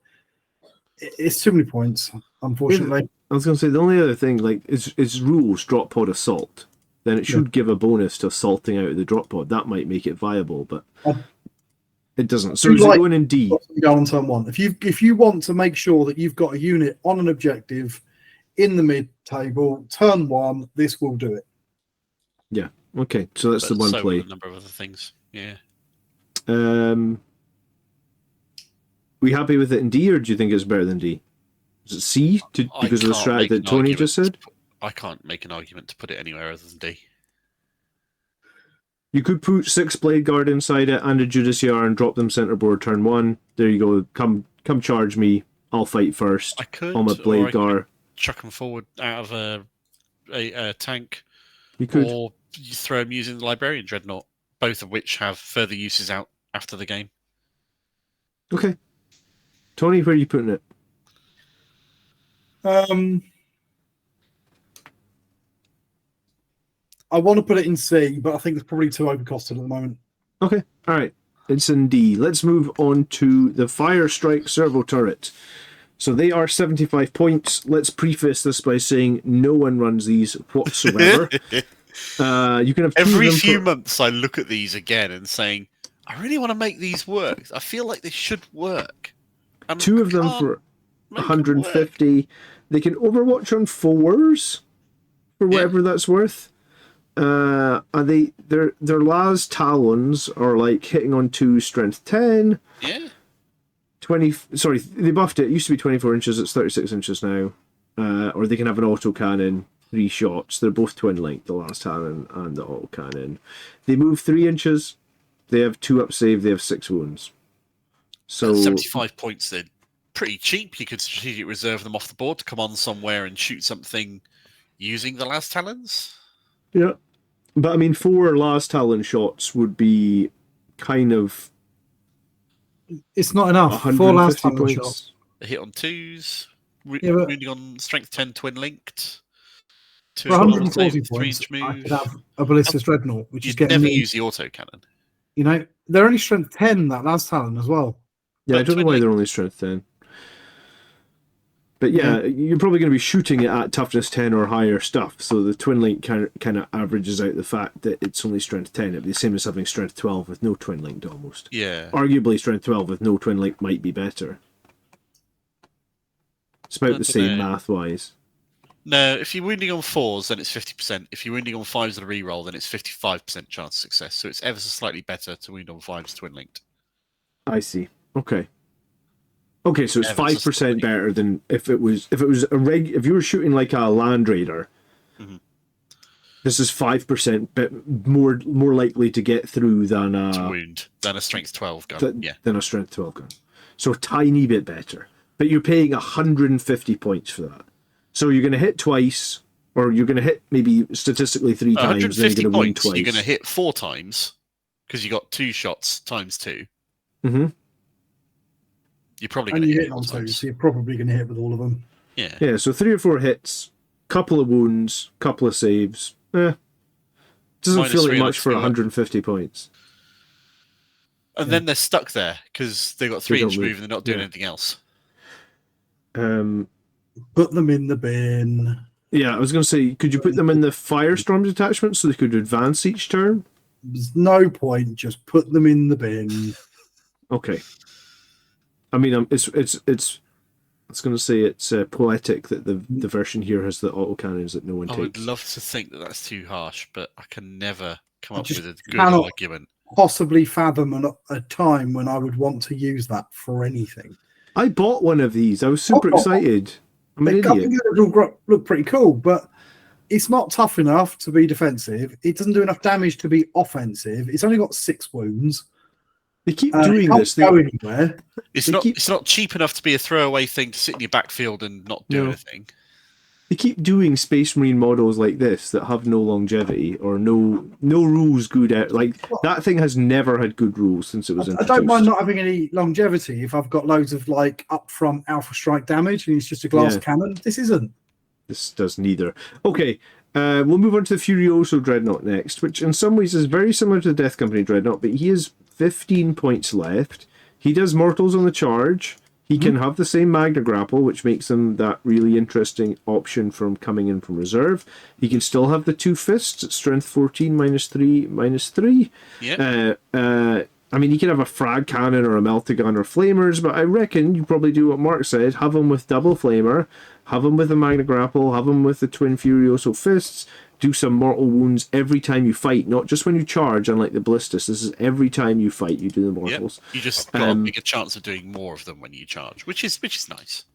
It's too many points, unfortunately. I was going to say the only other thing like is rules drop pod assault. Then it should give a bonus to assaulting out of the drop pod. That might make it viable, but it doesn't. So is it going in D? Go on turn one. If you want to make sure that you've got a unit on an objective in the mid table, turn one, this will do it. Yeah. Okay. So that's the one so play. A number of other things. Yeah. We happy with it in D, or do you think it's better than D? Is it C because of the strat that Tony just said? I can't make an argument to put it anywhere other than D. You could put 6 Blade Guard inside it and a Judiciar and drop them centerboard turn 1. There you go. Come charge me. I'll fight first. I could. On my Blade Guard. Chuck them forward out of a tank. You could. Or you throw them using the Librarian Dreadnought, both of which have further uses out after the game. Okay. Tony, where are you putting it? I want to put it in C, but I think it's probably too overcosted at the moment. Okay. All right. It's in D. Let's move on to the Fire Strike Servo Turret. So they are 75 points. Let's preface this by saying no one runs these whatsoever. You can have every few months I look at these again and saying, I really want to make these work. I feel like they should work. And 2 of them for 150. They can Overwatch on 4s for whatever that's worth. Their Laz Talons are like hitting on 2 strength 10. Yeah. 20. Sorry, they buffed it. It used to be 24 inches. It's 36 inches now. Or they can have an autocannon, 3 shots. They're both twin length, the Laz Talon and the autocannon. They move 3 inches. They have 2 up save. They have 6 wounds. So 75 points. They're pretty cheap. You could strategic reserve them off the board to come on somewhere and shoot something using the Laz Talons. Yeah. But I mean, 4 Laz Talon shots would be kind of It's not enough. 4 last 150 time points. shots. A hit on 2s. Yeah, but- Wounding on strength 10 twin linked. For 140 points, I could have a Ballista's Dreadnought, which is You'd getting never me, use the autocannon. you know, they're only strength 10, that last talent as well. Yeah, I But don't know why twin they're only strength 10. But yeah, you're probably going to be shooting it at toughness 10 or higher stuff, so the twin link kind of averages out the fact that it's only strength 10. It'd be the same as having strength 12 with no twin linked almost. Yeah. Arguably, strength 12 with no twin link might be better. It's about the same math-wise. No, if you're wounding on 4s, then it's 50%. If you're wounding on 5s at a reroll, then it's 55% chance of success. So it's ever so slightly better to wound on 5s twin linked. I see. Okay. Okay, so it's Ever so 5% slightly. better than if it was if you were shooting like a Land Raider. Mhm. This is 5% bit more likely to get through than To wound than a strength 12 gun. than a strength 12 gun. So a tiny bit better. But you're paying 150 points for that. So you're going to hit twice, or you're going to hit maybe statistically 3 times, then you're 150 going to wound points. twice. You're going to hit 4 times because you got 2 shots times 2. Mm-hmm. You're probably And going to you hit hit 4 on 2, times. so you're probably going to hit with all of them. Yeah. Yeah, so 3 or 4 hits, couple of wounds, couple of saves. Doesn't Minus feel like 3 much for on 150 points. And then they're stuck there because they've got 3-inch don't move and they're not doing yeah. anything else. Put them in the bin. Yeah, I was going to say, could you put them in the Firestorm detachment so they could advance each turn? There's no point. Just put them in the bin. Okay. I mean, I was going to say it's poetic that the version here has the autocannons that no one I takes. would love to think that that's too harsh, but I can never come I up just with a good cannot- argument. Possibly fathom a time when I would want to use that for anything. I bought one of these. I was super excited. I'm an I idiot. think it will look pretty cool, but it's not tough enough to be defensive. It doesn't do enough damage to be offensive. It's only got 6 wounds. They keep It doing can't this. go anywhere. It's They not. keep- It's not cheap enough to be a throwaway thing to sit in your backfield and not do No. anything. They keep doing Space Marine models like this that have no longevity or no rules good at. Like, that thing has never had good rules since it was I introduced. don't mind not having any longevity if I've got loads of like upfront alpha strike damage and it's just a glass Yeah. cannon. This isn't. This does neither. Okay, we'll move on to the Furioso Dreadnought next, which in some ways is very similar to the Death Company Dreadnought, but he has 15 points left. He does mortals on the charge. He can have the same Magna Grapple, which makes him that really interesting option from coming in from reserve. He can still have the 2 fists at strength 14 -3. Yeah. I mean, he can have a frag cannon or a meltagun or flamers, but I reckon you probably do what Mark said: have him with double flamer, have him with a Magna Grapple, have him with the twin Furioso fists. Do some mortal wounds every time you fight, not just when you charge. Unlike the Ballistas, this is every time you fight you do the mortals. You just got a bigger chance of doing more of them when you charge, which is nice.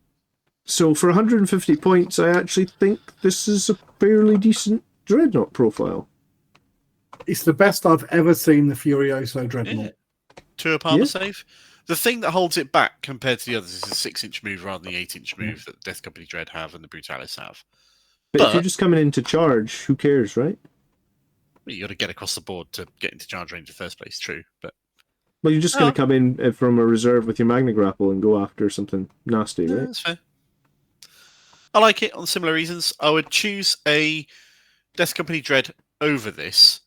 So for 150 points, I actually think this is a fairly decent Dreadnought profile. It's the best I've ever seen the Furioso Dreadnought. Yeah. 2 up armor save. The thing that holds it back compared to the others is the 6-inch move rather than the 8-inch move that Death Company Dread have and the Brutalis have. But if you're just coming in to charge, who cares, right? You got to get across the board to get into charge range in the first place. True, but Well, you're just going to come in from a reserve with your Magna Grapple and go after something nasty, right? that's fair. I like it on similar reasons. I would choose a Death Company Dread over this,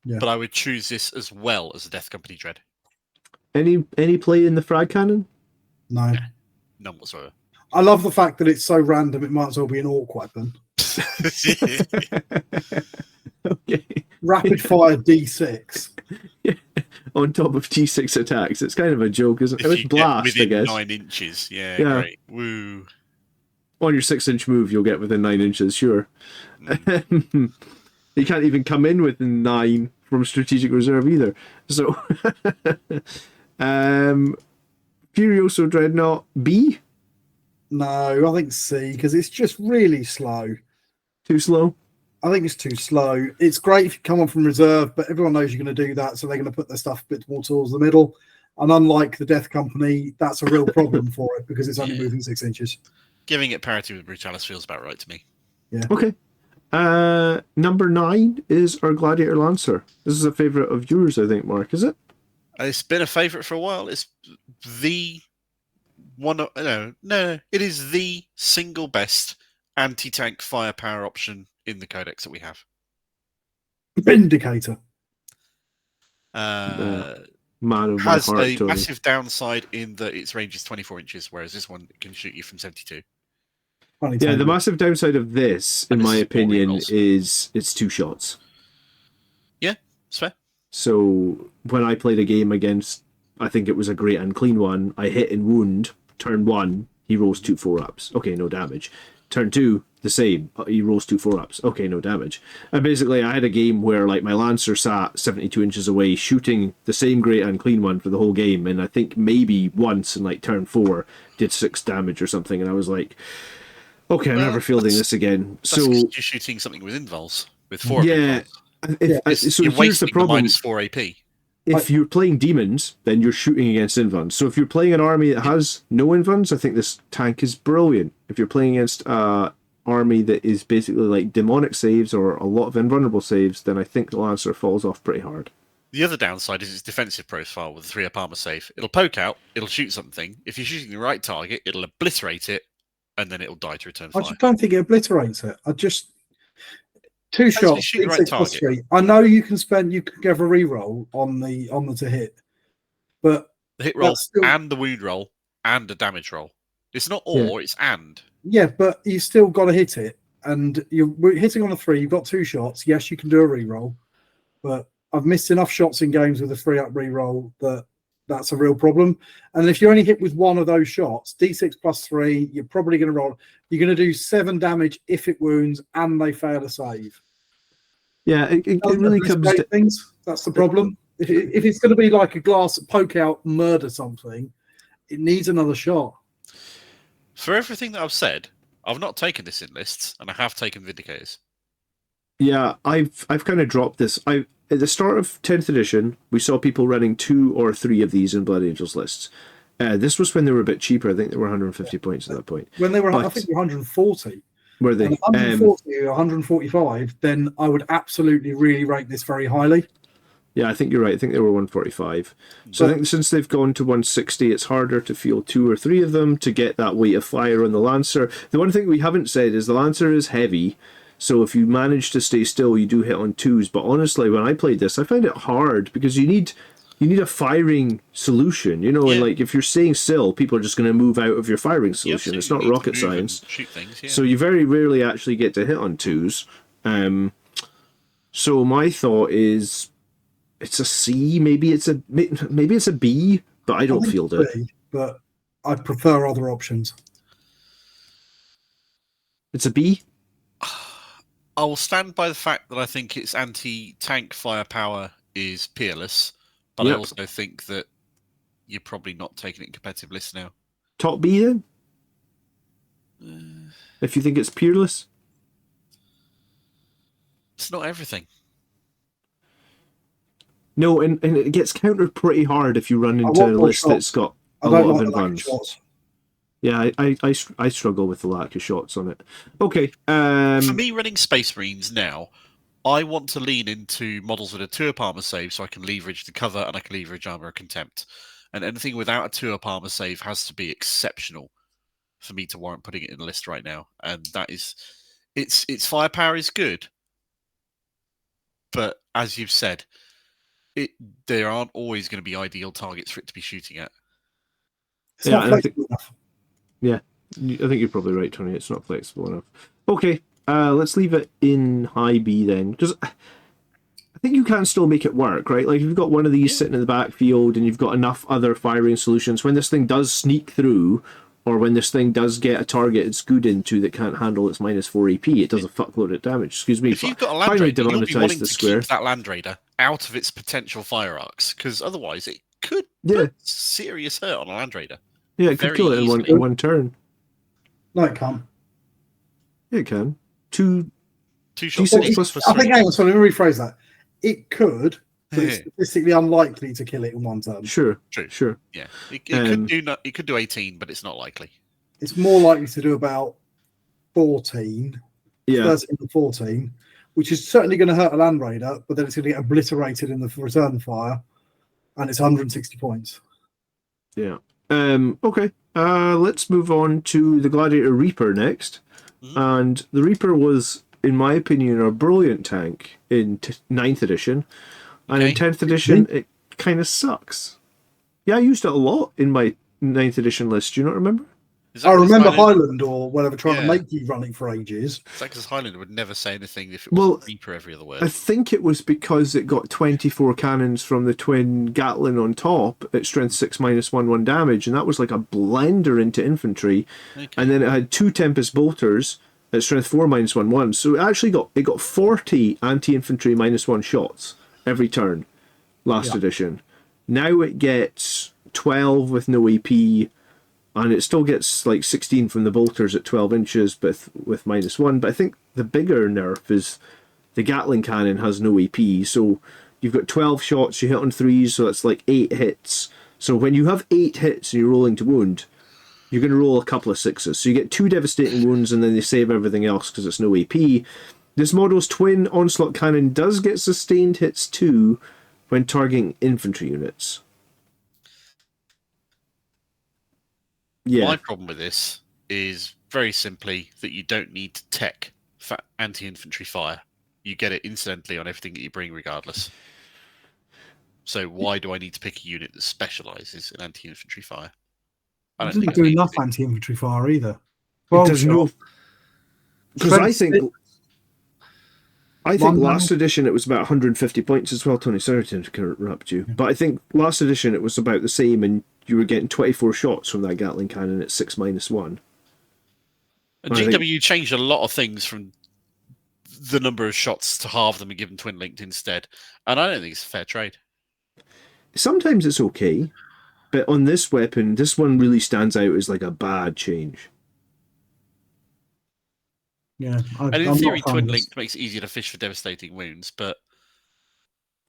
but I would choose this as well as a Death Company Dread. Any play in the frag cannon? No. None whatsoever. I love the fact that it's so random it might as well be an orc weapon. Okay. Rapid fire D6. On top of T6 attacks. It's kind of a joke, isn't it? It's blast, within I guess. 9 inches. Yeah, Yeah. great. Woo. On your 6-inch move, you'll get within 9 inches, sure. You can't even come in within 9 from strategic reserve either. So, Furioso Dreadnought B? No, I think C, because it's just really slow. Too slow? I think it's too slow. It's great if you come on from reserve, but everyone knows you're going to do that, so they're going to put their stuff a bit more towards the middle. And unlike the Death Company, that's a real problem for it because it's only moving 6 inches. Giving it parity with Brutalis feels about right to me. Yeah. Okay. Number 9 is our Gladiator Lancer. This is a favourite of yours, I think, Mark, is it? It's been a favourite for a while. It's the one. No, it is the single best anti-tank firepower option in the codex that we have. Vindicator. Man of my Has heart, a Tony. massive downside in that its range is 24 inches, whereas this one can shoot you from 72. Yeah, the massive downside of this, in my opinion, is it's 2 shots. Yeah, it's fair. So when I played a game against, I think it was a great unclean one, I hit and wound. Turn 1, he rolls 2 4-ups. Okay, no damage. Turn 2, the same. He rolls 2 4-ups. Okay, no damage. And basically, I had a game where like my Lancer sat 72 inches away, shooting the same great unclean one for the whole game, and I think maybe once in like turn 4 did 6 damage or something, and I was like, okay, I'm never fielding this again. So you're shooting something with invuls with 4 yeah. So you're here's the problem. -4 AP. If you're playing demons, then you're shooting against invuns. So if you're playing an army that has no invuns, I think this tank is brilliant. If you're playing against an army that is basically like demonic saves or a lot of invulnerable saves, then I think the Lancer falls off pretty hard. The other downside is its defensive profile with a 3-up armor save. It'll poke out, it'll shoot something. If you're shooting the right target, it'll obliterate it, and then it'll die to return fire. I just don't think it obliterates it. 2 shots, shoot the right target. 3. I know you can give a reroll on the to hit, but the hit roll and the wound roll and the damage roll. It's not it's and. Yeah, but you still got to hit it, and you're hitting on a 3. You've got 2 shots. Yes, you can do a reroll, but I've missed enough shots in games with a 3-up reroll that's a real problem. And if you're only hit with 1 of those shots, D6 plus 3, you're probably going to roll. You're going to do 7 damage if it wounds and they fail a save. Yeah, it really comes to things. That's the problem. If it's going to be like a glass poke out, murder something, it needs another shot. For everything that I've said, I've not taken this in lists, and I have taken Vindicators. Yeah, I've kind of dropped this. At the start of 10th edition, we saw people running 2 or 3 of these in Blood Angels lists. This was when they were a bit cheaper. I think they were 150 points at that point. When they were, I think, 140. Were they? 140 or 145, then I would absolutely really rate this very highly. Yeah, I think you're right. I think they were 145. So I think since they've gone to 160, it's harder to field 2 or 3 of them to get that weight of fire on the Lancer. The one thing we haven't said is the Lancer is heavy. So if you manage to stay still, you do hit on 2s. But honestly, when I played this, I found it hard because you need a firing solution, and like if you're staying still, people are just going to move out of your firing solution. It's not rocket science. Shoot things, So you very rarely actually get to hit on 2s. So my thought is, it's a C, maybe it's a B, but I don't field it. B, but I prefer other options. It's a B. I will stand by the fact that I think its anti-tank firepower is peerless, but I also think that you're probably not taking it in competitive lists now. Top B then? If you think it's peerless? It's not everything. No, and it gets countered pretty hard if you run into a list that's got a lot of invuns. Yeah, I struggle with the lack of shots on it. Okay. For me, running Space Marines now, I want to lean into models with a 2-up armor save so I can leverage the cover and I can leverage armor of contempt. And anything without a 2-up armor save has to be exceptional for me to warrant putting it in the list right now. And that is, its firepower is good, but as you've said, there aren't always going to be ideal targets for it to be shooting at. It's not flexible enough. Yeah, I think you're probably right, Tony. It's not flexible enough. Okay, let's leave it in high B then, because I think you can still make it work, right? Like if you've got one of these sitting in the backfield and you've got enough other firing solutions, when this thing does sneak through, or when this thing does get a target it's good into that can't handle its -4 EP, it does a fuckload of damage. Excuse me. If you've got a Land Raider, you'll be wanting to keep that Land Raider out of its potential fire arcs, because otherwise it could put serious hurt on a Land Raider. Yeah, it could kill it in one turn. No, it can't. Yeah, it can. Two shots. I think, hang on, so let me rephrase that. It could, but it's statistically unlikely to kill it in one turn. Sure. Yeah, it could do 18, but it's not likely. It's more likely to do about 14. Yeah. 13 to 14, which is certainly going to hurt a Land Raider, but then it's going to get obliterated in the return fire. and it's 160 points. Yeah. Okay. Let's move on to the Gladiator Reaper next. And the Reaper was, in my opinion, a brilliant tank in 9th edition. And in 10th edition, it kind of sucks. Yeah, I used it a lot in my 9th edition list. Do you not remember? I remember Highland or whatever trying to make you running for ages. It's like because Highland would never say anything if it was Reaper every other word. I think it was because it got 24 cannons from the twin Gatling on top at strength 6 -1 damage, and that was like a blender into infantry. Okay. And then it had 2 Tempest Bolters at strength 4 -1/1. So it actually got 40 anti-infantry -1 shots every turn last edition. Now it gets 12 with no AP. And it still gets like 16 from the bolters at 12 inches, but with -1. But I think the bigger nerf is the Gatling cannon has no AP. So you've got 12 shots, you hit on 3s, so that's like 8 hits. So when you have 8 hits and you're rolling to wound, you're going to roll a couple of 6s. So you get 2 devastating wounds and then they save everything else because it's no AP. This model's twin onslaught cannon does get sustained hits too when targeting infantry units. Yeah. My problem with this is very simply that you don't need to tech for anti-infantry fire. You get it incidentally on everything that you bring regardless. So why do I need to pick a unit that specialises in anti-infantry fire? I don't think do enough anti-infantry fire either. Well, there's no... Because I think last edition it was about 150 points as well, Tony. Sorry to interrupt you. But I think last edition it was about the same, and you were getting 24 shots from that Gatling cannon at 6 -1. And GW changed a lot of things from the number of shots to halve them and give them twin linked instead. And I don't think it's a fair trade. Sometimes it's okay, but on this weapon, this one really stands out as like a bad change. Yeah, and in theory, twin linked makes it easier to fish for devastating wounds, but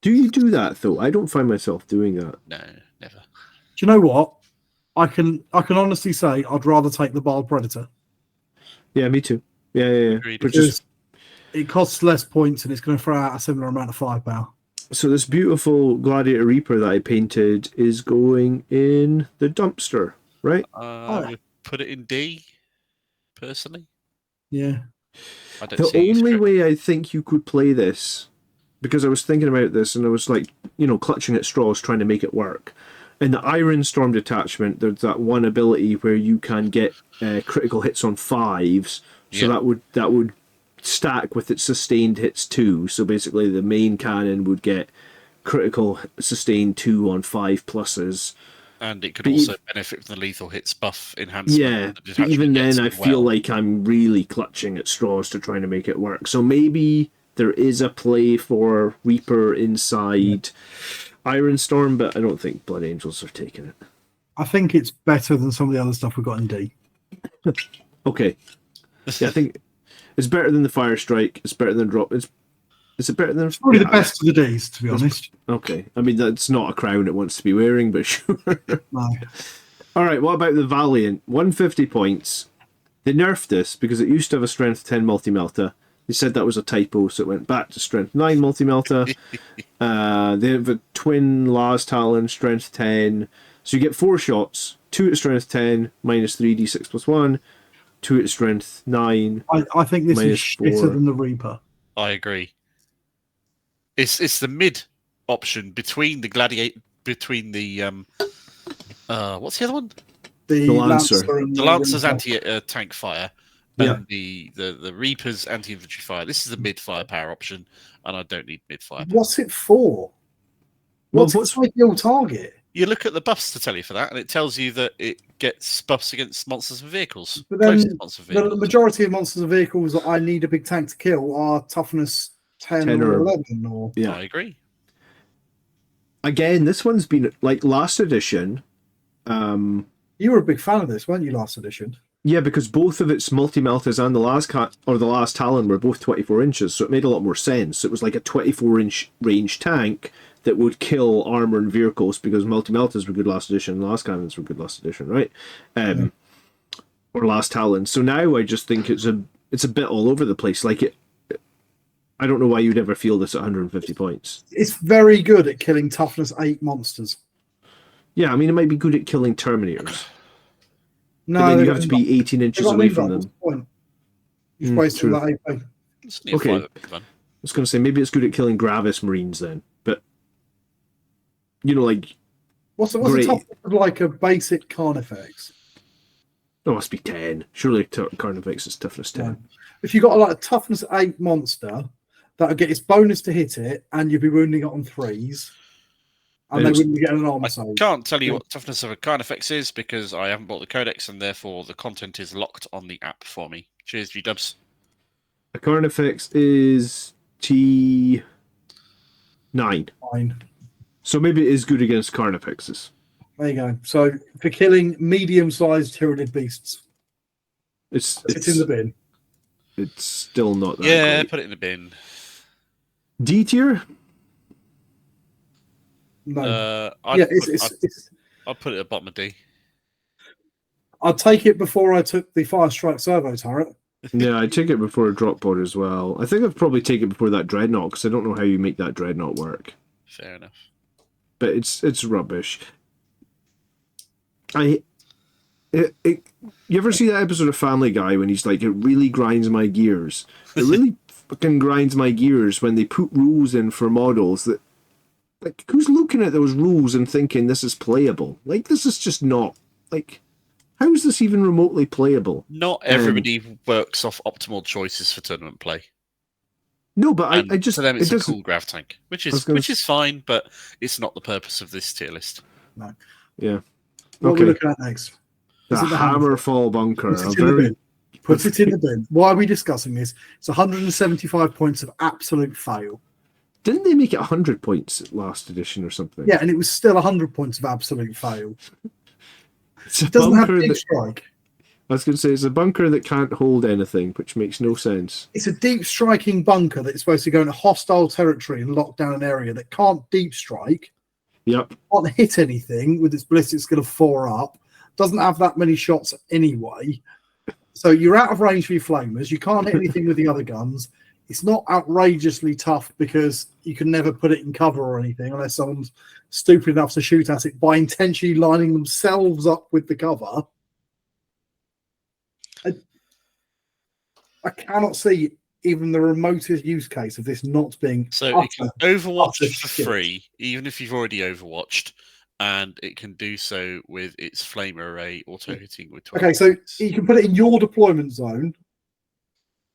do you do that though? I don't find myself doing that. No, never. Do you know what? I can honestly say I'd rather take the Bile Predator. Yeah, me too. Yeah. Because it costs less points and it's going to throw out a similar amount of firepower. So this beautiful Gladiator Reaper that I painted is going in the dumpster, right? I would put it in D, personally. Yeah. The only way I think you could play this, because I was thinking about this and I was like, clutching at straws trying to make it work. In the Iron Storm detachment, there's that one ability where you can get critical hits on 5s. So that would stack with its sustained hits too. So basically the main cannon would get critical sustained 2 on 5 pluses. And it could also benefit from the lethal hits buff enhancement. Yeah, but even then I feel like I'm really clutching at straws to try to make it work. So maybe there is a play for Reaper inside Iron Storm, but I don't think Blood Angels are taking it. I think it's better than some of the other stuff we've got in D. Okay. Yeah, I think it's better than the Fire Strike. It's better than Drop. Is it better than... It's probably the best of the Ds, to be honest. Okay. I mean, that's not a crown it wants to be wearing, but sure. No. All right, what about the Valiant? 150 points. They nerfed this because it used to have a strength 10 multi-melta. They said that was a typo, so it went back to strength 9 multi-melta. They have a twin Laz Talon, strength 10. So you get 4 shots, 2 at strength 10, minus 3d6 plus 1, 2 at strength 9. I think this is shitter than the Reaper. I agree. It's the mid option between the Gladiator, between the what's the other one? The Lancer. The Lancer's anti-tank fire. And the Reaper's anti-infantry fire. This is the mid firepower option, and I don't need mid firepower. What's it for? What's its ideal target? You look at the buffs to tell you for that, and it tells you that it gets buffs against monsters and vehicles. But then the majority of monsters and vehicles that I need a big tank to kill are toughness 10 or 11. Or... Yeah, I agree. Again, this one's been like last edition. You were a big fan of this, weren't you, last edition? Yeah, because both of its multi-meltas and the Laz Talon were both 24 inches, so it made a lot more sense. It was like a 24-inch range tank that would kill armor and vehicles because multi-meltas were good last edition, Laz Cannons were good last edition, right? Or Laz Talon. So now I just think it's a bit all over the place. Like I don't know why you'd ever feel this at 150 points. It's very good at killing toughness 8 monsters. Yeah, I mean, it might be good at killing Terminators. No, but then they you have to got be 18 They inches got away an from invite. What's them. the point? You're just wasting true. that AP. It's near Okay. 5 up then. I was going to say, maybe it's good at killing Gravis Marines then. But, you know, like... What's the Great. toughness of like a basic Carnifex? It must be 10. Surely Carnifex is toughness 10. No. If you got like a toughness 8 monster, that would get its bonus to hit it, and you'd be wounding it on 3s. And they wouldn't be getting an armor I save. can't tell you what toughness of a Carnifex is because I haven't bought the codex and therefore the content is locked on the app for me. Cheers, G-dubs. A Carnifex is T9. Fine. So maybe it is good against Carnifexes. There you go. So for killing medium-sized Tyranid beasts, It's in the bin. It's still not that Yeah, great. put it in the bin. D tier? No. I'd put it at bottom of D. I'd take it before I took the Fire Strike Servo turret. Yeah, I take it before a drop pod as well. I think I'd probably take it before that Dreadnought because I don't know how you make that Dreadnought work. Fair enough. But it's rubbish. You ever see that episode of Family Guy when he's like, it really grinds my gears? It really fucking grinds my gears when they put rules in for models that, like, who's looking at those rules and thinking this is playable? Like, this is just not, like, how is this even remotely playable? Not everybody works off optimal choices for tournament play. No, but I just... To them, it's it a doesn't- cool grav tank, which is fine, but it's not the purpose of this tier list. No. Yeah. What are we Okay. looking at next? The Is it the Hammerfall Bunker. Put it in the bin. Put it in the bin. Why are we discussing this? It's 175 points of absolute fail. Didn't they make it 100 points at last edition or something? Yeah, and it was still 100 points of absolute fail. It's a It doesn't have bunker deep that, strike. I was going to say, it's a bunker that can't hold anything, which makes no sense. It's a deep striking bunker that's supposed to go into hostile territory and lock down an area that can't deep strike, Yep. can't hit anything with its ballistic skill of 4 up, doesn't have that many shots anyway. So you're out of range for your flamers. You can't hit anything with the other guns. It's not outrageously tough because you can never put it in cover or anything unless someone's stupid enough to shoot at it by intentionally lining themselves up with the cover. I cannot see even the remotest use case of this not being. So it can overwatch utter for shit. free, even if you've already overwatched, and it can do so with its flame array auto hitting with 12. Okay, so you can put it in your deployment zone,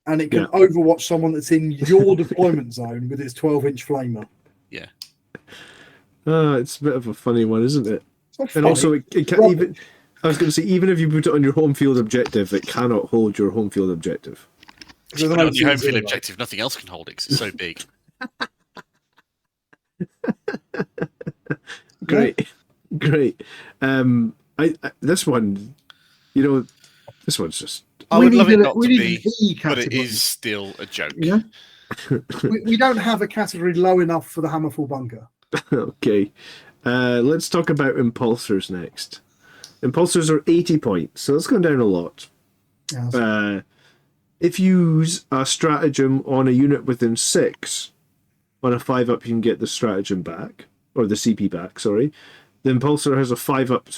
and it can Yeah. overwatch someone that's in your deployment zone with its 12-inch flamer. Yeah. It's a bit of a funny one, isn't it? It's not And funny. also, it can't Rubbish. even... I was going to say, even if you put it on your home field objective, it cannot hold your home field objective. If you There's put it no on your home zero. field objective, nothing else can hold it 'cause it's so big. Great. Great. This one, this one's just... I We would need love it an- not we to need be, an E but it category. is still a joke. Yeah. we don't have a category low enough for the Hammerfall bunker. Okay. Let's talk about impulsors next. Impulsors are 80 points, so that's gone down a lot. Yeah, If you use a stratagem on a unit within 6, on a 5-up you can get the stratagem back, or the CP back, sorry. The impulsor has a 5-up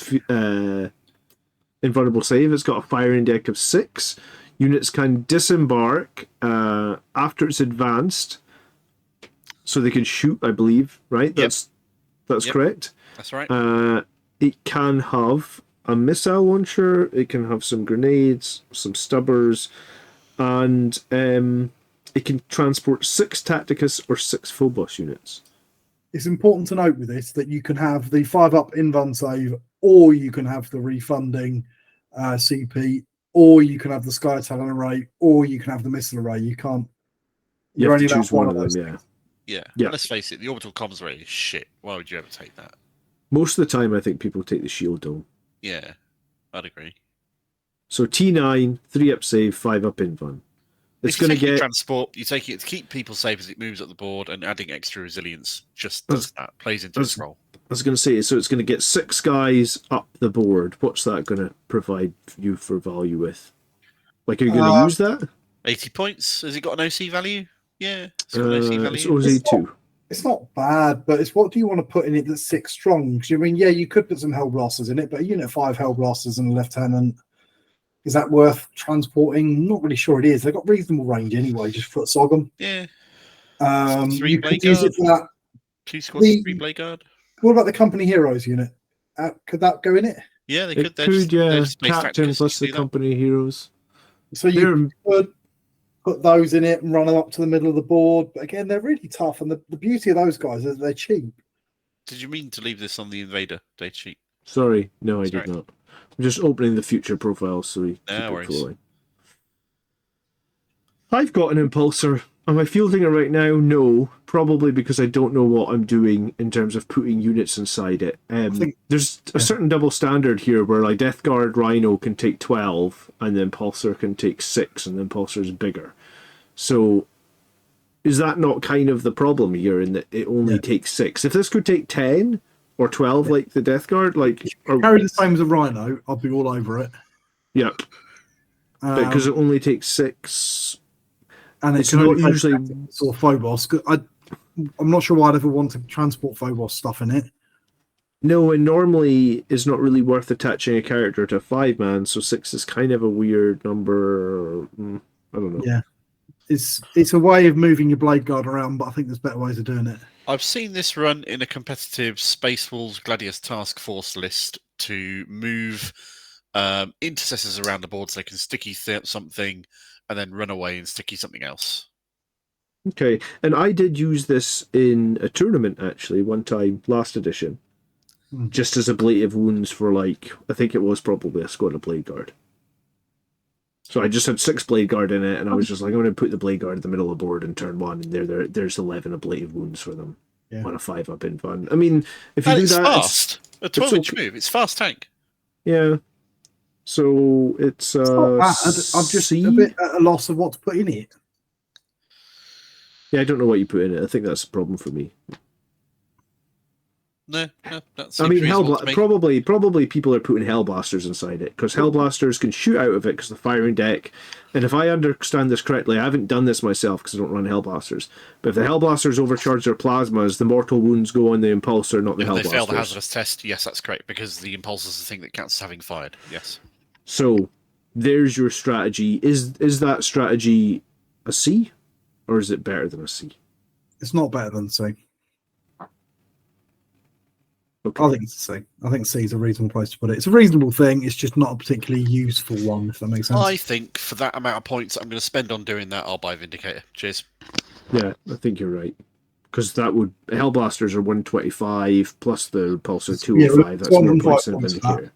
invulnerable save. It's got a firing deck of 6. Units can disembark after it's advanced, so they can shoot, I believe, right? That's Yep. correct. That's right. It can have a missile launcher, it can have some grenades, some stubbers, and it can transport 6 Tacticus or 6 Phobos units. it's important to note with this that you can have the 5-up invuln save, or you can have the refunding CP, or you can have the Sky Talon array, or you can have the missile array. You can't. You You're have to only allowed choose one of those them, yeah. things. Yeah. Yeah. Let's face it, the orbital comms array is shit. Why would you ever take that? Most of the time, I think people take the Shield Dome. Yeah, I'd agree. So T9, 3-up save, 5-up invuln. It's If you going to take it get... transport, you take it to keep people safe as it moves up the board, and adding extra resilience just does that, plays into its role. I was going to say, so it's going to get 6 guys up the board. What's that going to provide you for value with? Like, are you going to use that? 80 points. Has it got an OC value? Yeah, it's got an AC value. It's OZ2. It's not bad, but it's what do you want to put in it that's 6 strong? Because I mean, yeah, you could put some Hellblasters in it, but a unit of 5 Hellblasters and a Lieutenant, is that worth transporting? I'm not really sure it is. They've got reasonable range anyway, just foot sog them. Yeah. You could use it for that. 2 squads, 3 Blade Guard. What about the Company Heroes unit? Could that go in it? Yeah, they It could. could, yeah. Captain plus the company heroes. So you could put those in it and run them up to the middle of the board. But again, they're really tough. And the beauty of those guys is they're cheap. Did you mean to leave this on the Invader data sheet? Sorry, no, I did not. I'm just opening the future profiles so we keep it flowing. I've got an Impulsor. Am I fielding it right now? No, probably because I don't know what I'm doing in terms of putting units inside it. There's a certain double standard here where like Death Guard Rhino can take 12 and the Impulsor can take 6 and the Impulsor is bigger. So is that not kind of the problem here in that it only takes 6? If this could take 10 or 12 like the Death Guard, like... carry the same as a Rhino, I'll be all over it. Yep. Because it only takes 6... And it's not usually or Phobos. I'm not sure why I'd ever want to transport Phobos stuff in it. No, and normally it's not really worth attaching a character to a 5-man, so 6 is kind of a weird number. I don't know. Yeah, it's a way of moving your Blade Guard around, but I think there's better ways of doing it. I've seen this run in a competitive Space Wolves Gladius Task Force list to move intercessors around the board so they can sticky something and then run away and sticky something else. Okay, and I did use this in a tournament, actually, one time, last edition. Just as ablative wounds for, like, I think it was probably a squad of Blade Guard. So I just had 6 Blade Guard in it, and I was just like, I'm going to put the Blade Guard in the middle of the board in turn 1, and there's 11 ablative wounds for them on a 5-up in fun. I mean, if you do that... Fast. A 12-inch move. It's fast tank. Yeah. So it's not bad. I'm just a bit at a loss of what to put in it. Yeah, I don't know what you put in it. I think that's a problem for me. No, that's. I mean, probably people are putting Hellblasters inside it because Hellblasters can shoot out of it because the firing deck. And if I understand this correctly, I haven't done this myself because I don't run Hellblasters. But if the Hellblasters overcharge their plasmas, the mortal wounds go on the Impulsor, not the Hellblasters. If they fail the hazardous test, yes, that's correct because the Impulsor is the thing that counts as having fired. Yes. So there's your strategy. Is that strategy a C, or is it better than a C? It's not better than C. Okay. I think it's a C. I think C is a reasonable place to put it. It's a reasonable thing. It's just not a particularly useful one, if that makes sense. I think for that amount of points I'm going to spend on doing that, I'll buy Vindicator. Cheers. Yeah, I think you're right. Because that would... Hellblasters are 125, plus the Repulsor 205. That's more points than Vindicator.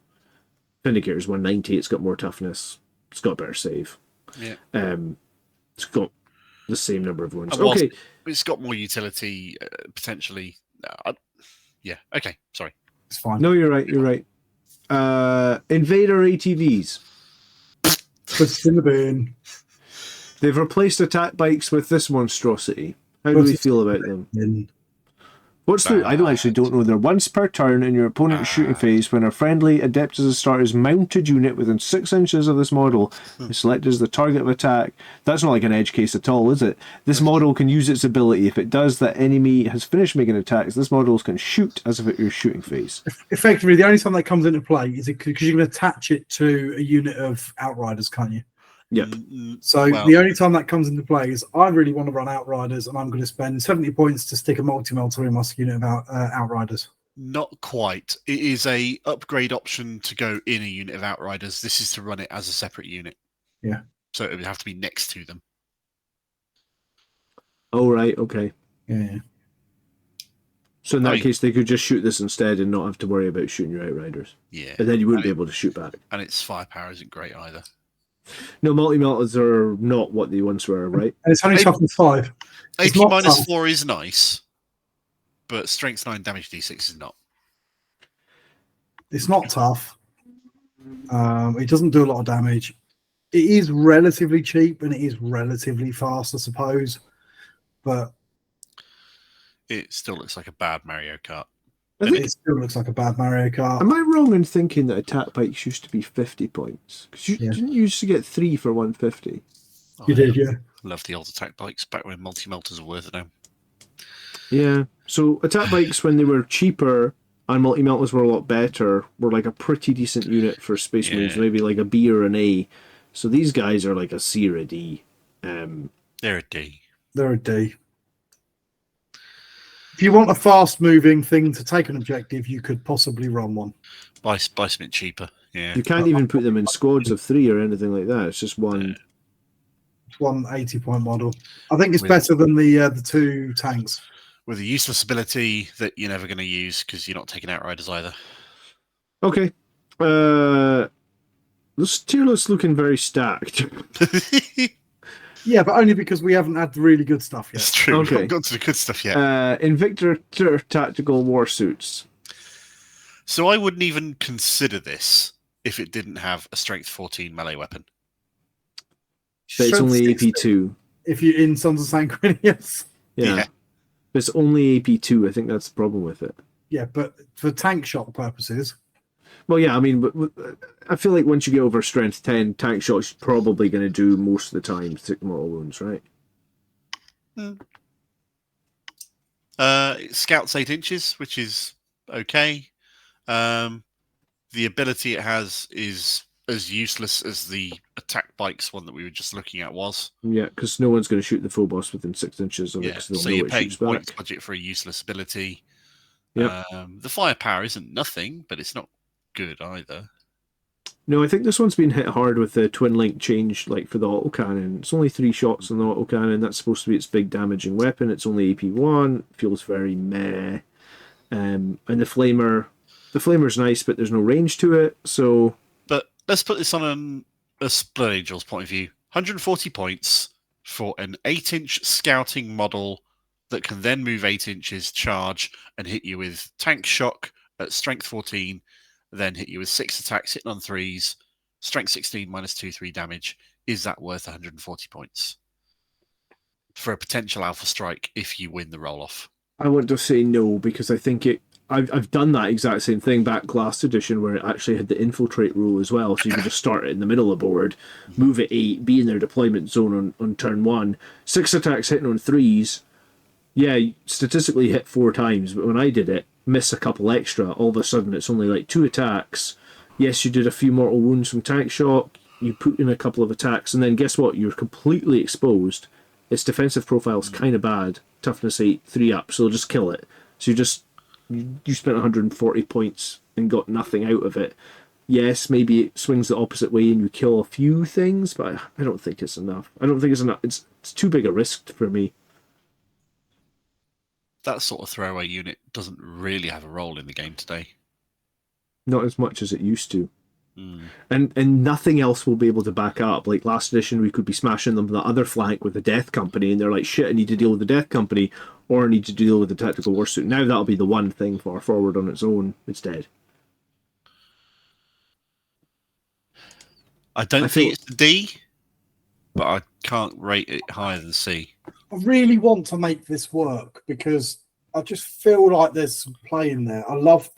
Vindicator's 190. It's got more toughness. It's got better save. Yeah. It's got the same number of wounds. Okay. It's got more utility, potentially. Yeah. Okay. Sorry. It's fine. No, you're right. You're right. Invader ATVs. Puts in the bin. They've replaced attack bikes with this monstrosity. How do we feel about them? What's the... I don't know. They're once per turn in your opponent's shooting phase when a friendly Adept as a Starter's mounted unit within 6 inches of this model is selected as the target of attack. That's not like an edge case at all, is it? This model can use its ability. If it does, that enemy has finished making attacks. This model can shoot as if it were your shooting phase. Effectively, the only time that comes into play is because you can attach it to a unit of Outriders, can't you? Yep. So the only time that comes into play is I really want to run Outriders and I'm going to spend 70 points to stick a multi-melter in my unit of Outriders. Not quite. It is a upgrade option to go in a unit of Outriders. This is to run it as a separate unit. Yeah. So it would have to be next to them. Oh, right. Okay. Yeah. So in that case, they could just shoot this instead and not have to worry about shooting your Outriders. Yeah. And then you wouldn't be able to shoot back. And its firepower isn't great either. No, multi-melters are not what they once were, right? And it's only toughness 5. AP minus 4 is nice, but strength 9 damage d6 is not. It's not tough. It doesn't do a lot of damage. It is relatively cheap and it is relatively fast, I suppose. But it still looks like a bad Mario Kart. It still looks like a bad Mario Kart. Am I wrong in thinking that attack bikes used to be 50 points? Because you didn't used to get 3 for 150. You did, yeah. Love the old attack bikes back when multi-melters were worth it now. Yeah. So attack bikes, when they were cheaper and multi-melters were a lot better, were like a pretty decent unit for Space Marines, maybe like a B or an A. So these guys are like a C or a D. They're a D. They're a D. If you want a fast-moving thing to take an objective, you could possibly run one. Buy something cheaper. Yeah. You can't even put them in squads of 3 or anything like that. It's just one. It's one 80-point model. I think it's better than the 2 tanks. With a useless ability that you're never going to use because you're not taking Outriders either. Okay. This tier list's looking very stacked. Yeah, but only because we haven't had the really good stuff yet. It's true. Okay. We've not got to the good stuff yet. Invictor Tactical War Suits. So I wouldn't even consider this if it didn't have a Strength 14 melee weapon. But it's only AP2. If you're in Sons of Sanguinius. Yeah. But it's only AP2. I think that's the problem with it. Yeah, but for tank shot purposes. Well, yeah, I mean, but I feel like once you get over strength 10, tank shot's probably going to do most of the time to take mortal wounds, right? It scouts 8 inches, which is okay. The ability it has is as useless as the attack bikes one that we were just looking at was. Yeah, because no one's going to shoot the Phobos within 6 inches of it. So you're paying points budget for a useless ability. Yep. The firepower isn't nothing, but it's not good either. No, I think this one's been hit hard with the twin link change, like for the autocannon. It's only 3 shots on the autocannon. That's supposed to be its big damaging weapon. It's only AP1. Feels very meh. And the flamer's nice, but there's no range to it. So, but let's put this on a Blood Angel's point of view. 140 points for an 8-inch scouting model that can then move 8 inches, charge, and hit you with tank shock at strength 14. Then hit you with 6 attacks, hitting on 3s, strength 16 minus 2/3 damage. Is that worth 140 points for a potential alpha strike if you win the roll off? I want to say no, because I think I've done that exact same thing back last edition where it actually had the infiltrate rule as well. So you could just start it in the middle of the board, move at 8, be in their deployment zone on turn 1, 6 attacks hitting on 3s. Yeah, statistically hit 4 times, but when I did it, miss a couple extra, all of a sudden it's only like 2 attacks. Yes, you did a few mortal wounds from tank shock, you put in a couple of attacks, and then guess what? You're completely exposed. Its defensive profile's kind of bad. Toughness 8, 3 up, so just kill it. So you spent 140 points and got nothing out of it. Yes, maybe it swings the opposite way and you kill a few things, but I don't think it's enough. I don't think it's enough. It's too big a risk for me. That sort of throwaway unit doesn't really have a role in the game today. Not as much as it used to. And nothing else will be able to back up. Like last edition, we could be smashing them from the other flank with the Death Company, and they're like, shit, I need to deal with the Death Company, or I need to deal with the Tactical Warsuit. Now that'll be the one thing far forward on its own. It's dead. I think it's a D, but I can't rate it higher than C. I really want to make this work because I just feel like there's some play in there. I love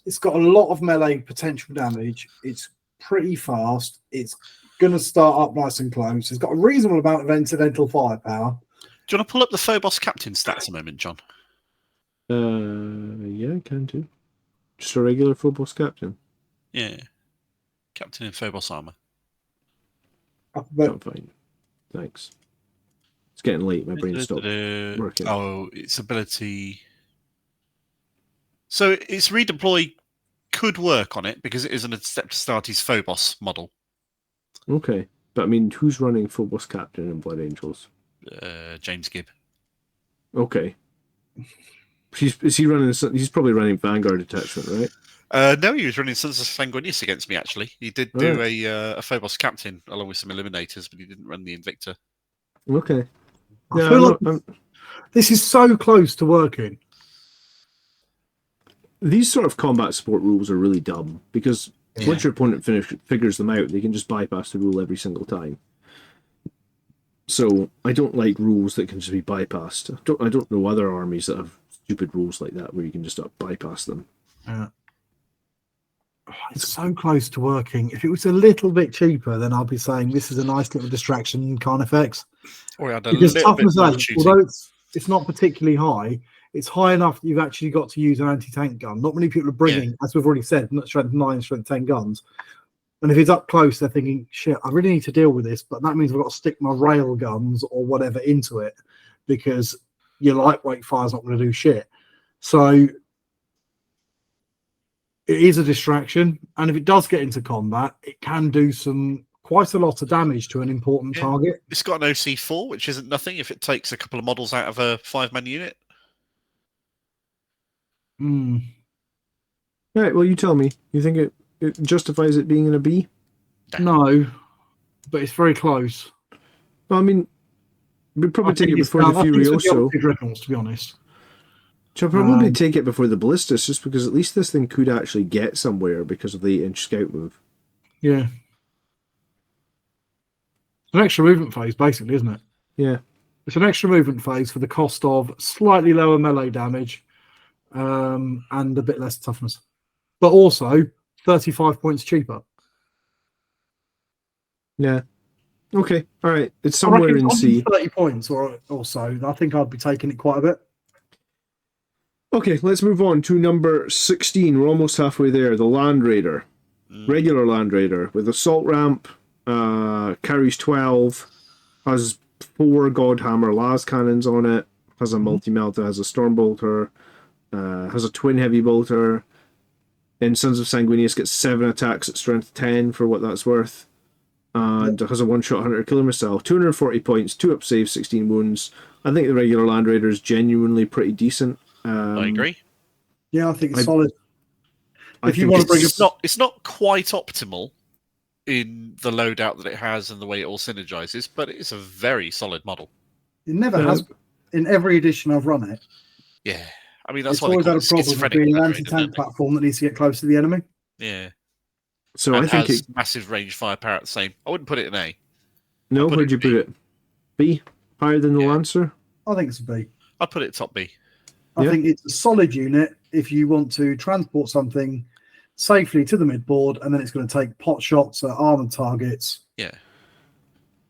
it's got a lot of melee potential damage. It's pretty fast. It's going to start up nice and close. It's got a reasonable amount of incidental firepower. Do you want to pull up the Phobos Captain stats a moment, John? Yeah, I can do. Just a regular Phobos Captain. Yeah. Captain in Phobos armor. I'm fine. Thanks. It's getting late. My brain stopped working. Oh, its ability. So its redeploy could work on it because it is an Astartes Phobos model. Okay. But I mean, who's running Phobos Captain in Blood Angels? James Gibb. Okay. Is he running? He's probably running Vanguard Detachment, right? No, he was running Sons of Sanguinius against me, actually. He did do a Phobos Captain along with some Eliminators, but he didn't run the Invictor. Okay. I feel like this is so close to working. These sort of combat support rules are really dumb because once your opponent figures them out, they can just bypass the rule every single time. So I don't like rules that can just be bypassed. I don't know other armies that have stupid rules like that where you can just bypass them. Yeah. It's so close to working. If it was a little bit cheaper, then I'll be saying this is a nice little distraction kind effects. Or we had a Because little bit toughness more 8, shooting. although it's not particularly high, it's high enough that you've actually got to use an anti-tank gun. Not many people are bringing, as we've already said, not strength 9, strength 10 guns. And if it's up close, they're thinking, shit, I really need to deal with this, but that means I've got to stick my rail guns or whatever into it because your lightweight fire's not going to do shit. So it is a distraction. And if it does get into combat, it can do quite a lot of damage to an important target. It's got an OC4, which isn't nothing if it takes a couple of models out of a 5-man unit. Right, well, you tell me. You think it justifies it being in a B? No, but it's very close. Well, I mean, we'd probably take it before the Furioso. To be honest. I'll probably take it before the Ballistas, just because at least this thing could actually get somewhere because of the 8-inch scout move. Yeah. It's an extra movement phase, basically, isn't it? Yeah. It's an extra movement phase for the cost of slightly lower melee damage and a bit less toughness. But also 35 points cheaper. Yeah. Okay. All right. It's somewhere in C. 30 points or so. I think I'd be taking it quite a bit. Okay, let's move on to number 16. We're almost halfway there. The Land Raider. Regular Land Raider with assault ramp, carries 12, has 4 Godhammer las cannons on it, has a multi-melta, has a storm bolter, has a twin heavy bolter. In Sons of Sanguinius gets 7 attacks at strength 10 for what that's worth. And has a one-shot 100 killer missile. 240 points, 2 up saves, 16 wounds. I think the regular Land Raider is genuinely pretty decent. I agree. Yeah, I think it's solid. If you want to bring it's not quite optimal in the loadout that it has and the way it all synergizes, but it's a very solid model. It never has. In every edition I've run it. Yeah. I mean, that's it's why always had a problem with being an anti-tank platform that needs to get close to the enemy. Yeah. So and I think has massive range firepower at the same. I wouldn't put it in A. No, where'd you put it? B? Higher than the Lancer? I think it's a B. I'd put it top B. I think it's a solid unit if you want to transport something safely to the midboard, and then it's going to take pot shots at armored targets. Yeah.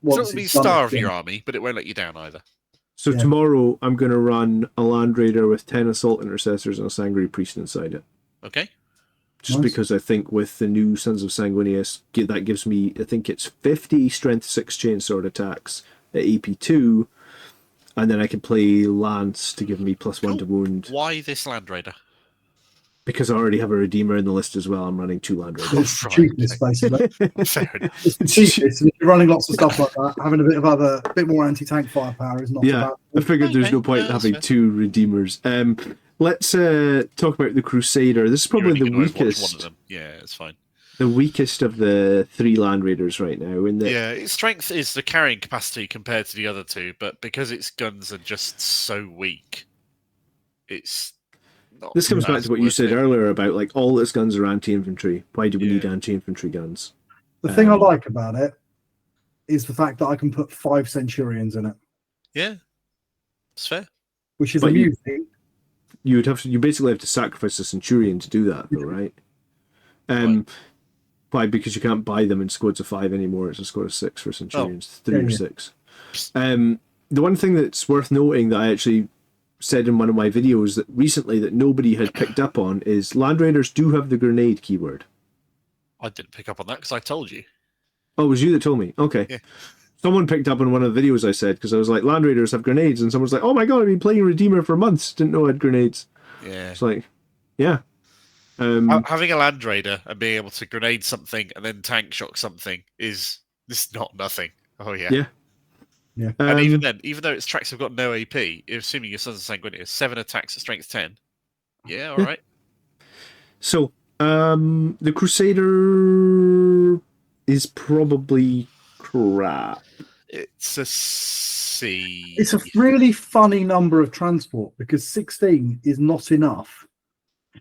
So it'll be star of your army, but it won't let you down either. So tomorrow I'm going to run a Land Raider with 10 Assault Intercessors and a Sanguinary Priest inside it. Okay. Just because I think with the new Sons of Sanguinius, that gives me, I think it's 50 Strength 6 Chainsword attacks at AP2, and then I can play Lance to give me +1 to wound. Why this Land Raider? Because I already have a Redeemer in the list as well. I'm running 2 Land Raiders. It's cheapness, basically. Fair enough. It's the cheapest. If you're running lots of stuff like that, having a bit more anti-tank firepower is not yeah, bad. I figured there's no point in having 2 Redeemers. Let's talk about the Crusader. This is probably the weakest. One of them. Yeah, it's fine. The weakest of the 3 Land Raiders right now. Its strength is the carrying capacity compared to the other 2, but because its guns are just so weak, it's not. This comes back to what you said earlier about like all its guns are anti-infantry. Why do we need anti-infantry guns? The thing I like about it is the fact that I can put 5 Centurions in it. Yeah, it's fair. Which is amusing. You basically have to sacrifice a Centurion to do that, though, right? Why? Because you can't buy them in squads of 5 anymore. It's a squad of 6 for Centurions, 3 or 6. The one thing that's worth noting that I actually said in one of my videos that recently that nobody had picked up on is Land Raiders do have the grenade keyword. I didn't pick up on that because I told you. Oh, it was you that told me? Okay. Yeah. Someone picked up on one of the videos I said, because I was like, Land Raiders have grenades, and someone's like, oh my god, I've been playing Redeemer for months, didn't know I had grenades. Yeah. It's like, yeah. Having a Land Raider and being able to grenade something and then tank shock something is not nothing. Oh, yeah. Yeah. And even then, even though its tracks have got no AP, assuming your Sons of Sanguinius, 7 attacks at strength 10. Yeah, all right. So, the Crusader is probably crap. It's a C. It's a really funny number of transport because 16 is not enough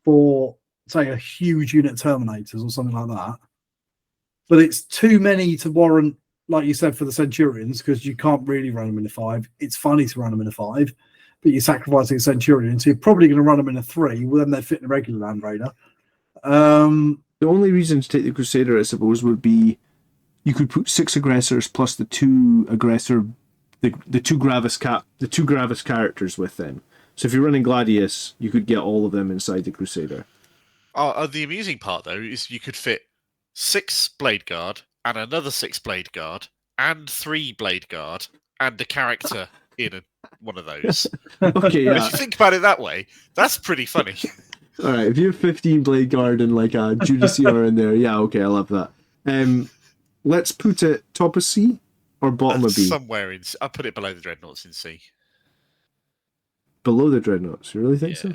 for, say, a huge unit of Terminators or something like that. But it's too many to warrant, like you said, for the Centurions, because you can't really run them in a 5. It's funny to run them in a 5, but you're sacrificing a Centurion, so you're probably going to run them in a 3. Well, then they'd fit in a regular Land Raider. The only reason to take the Crusader, I suppose, would be you could put 6 aggressors plus the 2 aggressor, the two Gravis characters with them. So if you're running Gladius, you could get all of them inside the Crusader. The amusing part, though, is you could fit 6 Blade Guard and another 6 Blade Guard and 3 Blade Guard and a character in one of those. Okay, yeah. If you think about it that way, that's pretty funny. All right, if you have 15 Blade Guard and like a Judicaire in there, yeah, okay, I love that. Let's put it top of C or bottom of B? Somewhere in... I'll put it below the Dreadnoughts in C. Below the Dreadnoughts, you really think so?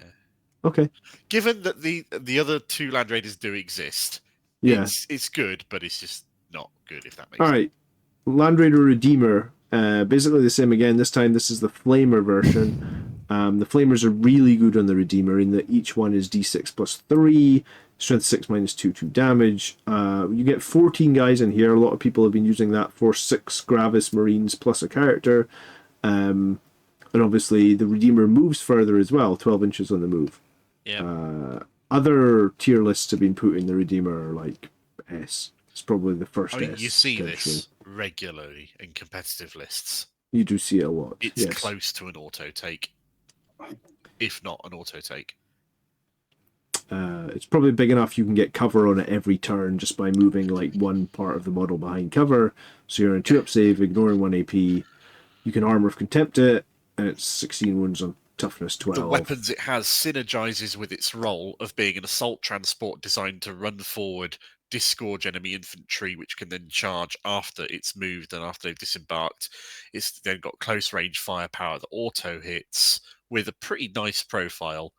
Okay. Given that the other 2 Land Raiders do exist, Yeah. it's good, but it's just not good, if that makes All sense. right. Land Raider Redeemer, basically the same again. This time, this is the Flamer version. The Flamers are really good on the Redeemer in that each one is D6 plus 3, strength 6 minus 2 damage. You get 14 guys in here. A lot of people have been using that for 6 Gravis Marines plus a character. And obviously, the Redeemer moves further as well, 12 inches on the move. Yeah. Other tier lists have been put in the Redeemer, like S. It's probably the first S. You see this regularly in competitive lists. You do see it a lot. It's yes. close to an auto take, if not an auto take. It's probably big enough you can get cover on it every turn just by moving like one part of the model behind cover. So you're in a 2-up save, ignoring 1 AP. You can Armor of Contempt it, and it's 16 wounds on toughness 12. The weapons it has synergizes with its role of being an assault transport designed to run forward, disgorge enemy infantry, which can then charge after it's moved and after they've disembarked. It's then got close range firepower that auto hits with a pretty nice profile.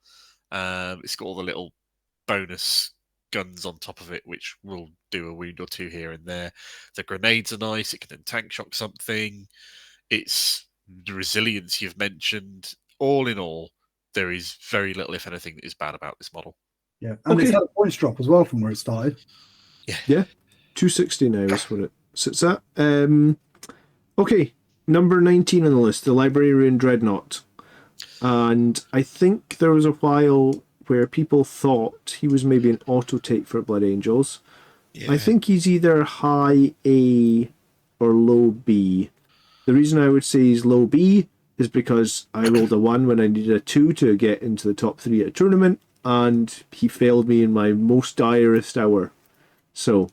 It's got all the little bonus guns on top of it, which will do a wound or 2 here and there. The grenades are nice. It can then tank shock something. It's the resilience you've mentioned. All in all, there is very little, if anything, that is bad about this model. Yeah, and it's had a points drop as well from where it started. Yeah, 260 now is what it sits at. Okay, number 19 on the list, the Librarian Dreadnought. And I think there was a while where people thought he was maybe an auto take for Blood Angels. Yeah. I think he's either high A or low B. The reason I would say he's low B is because I rolled a 1 when I needed a 2 to get into the top 3 at a tournament, and he failed me in my most direst hour. So,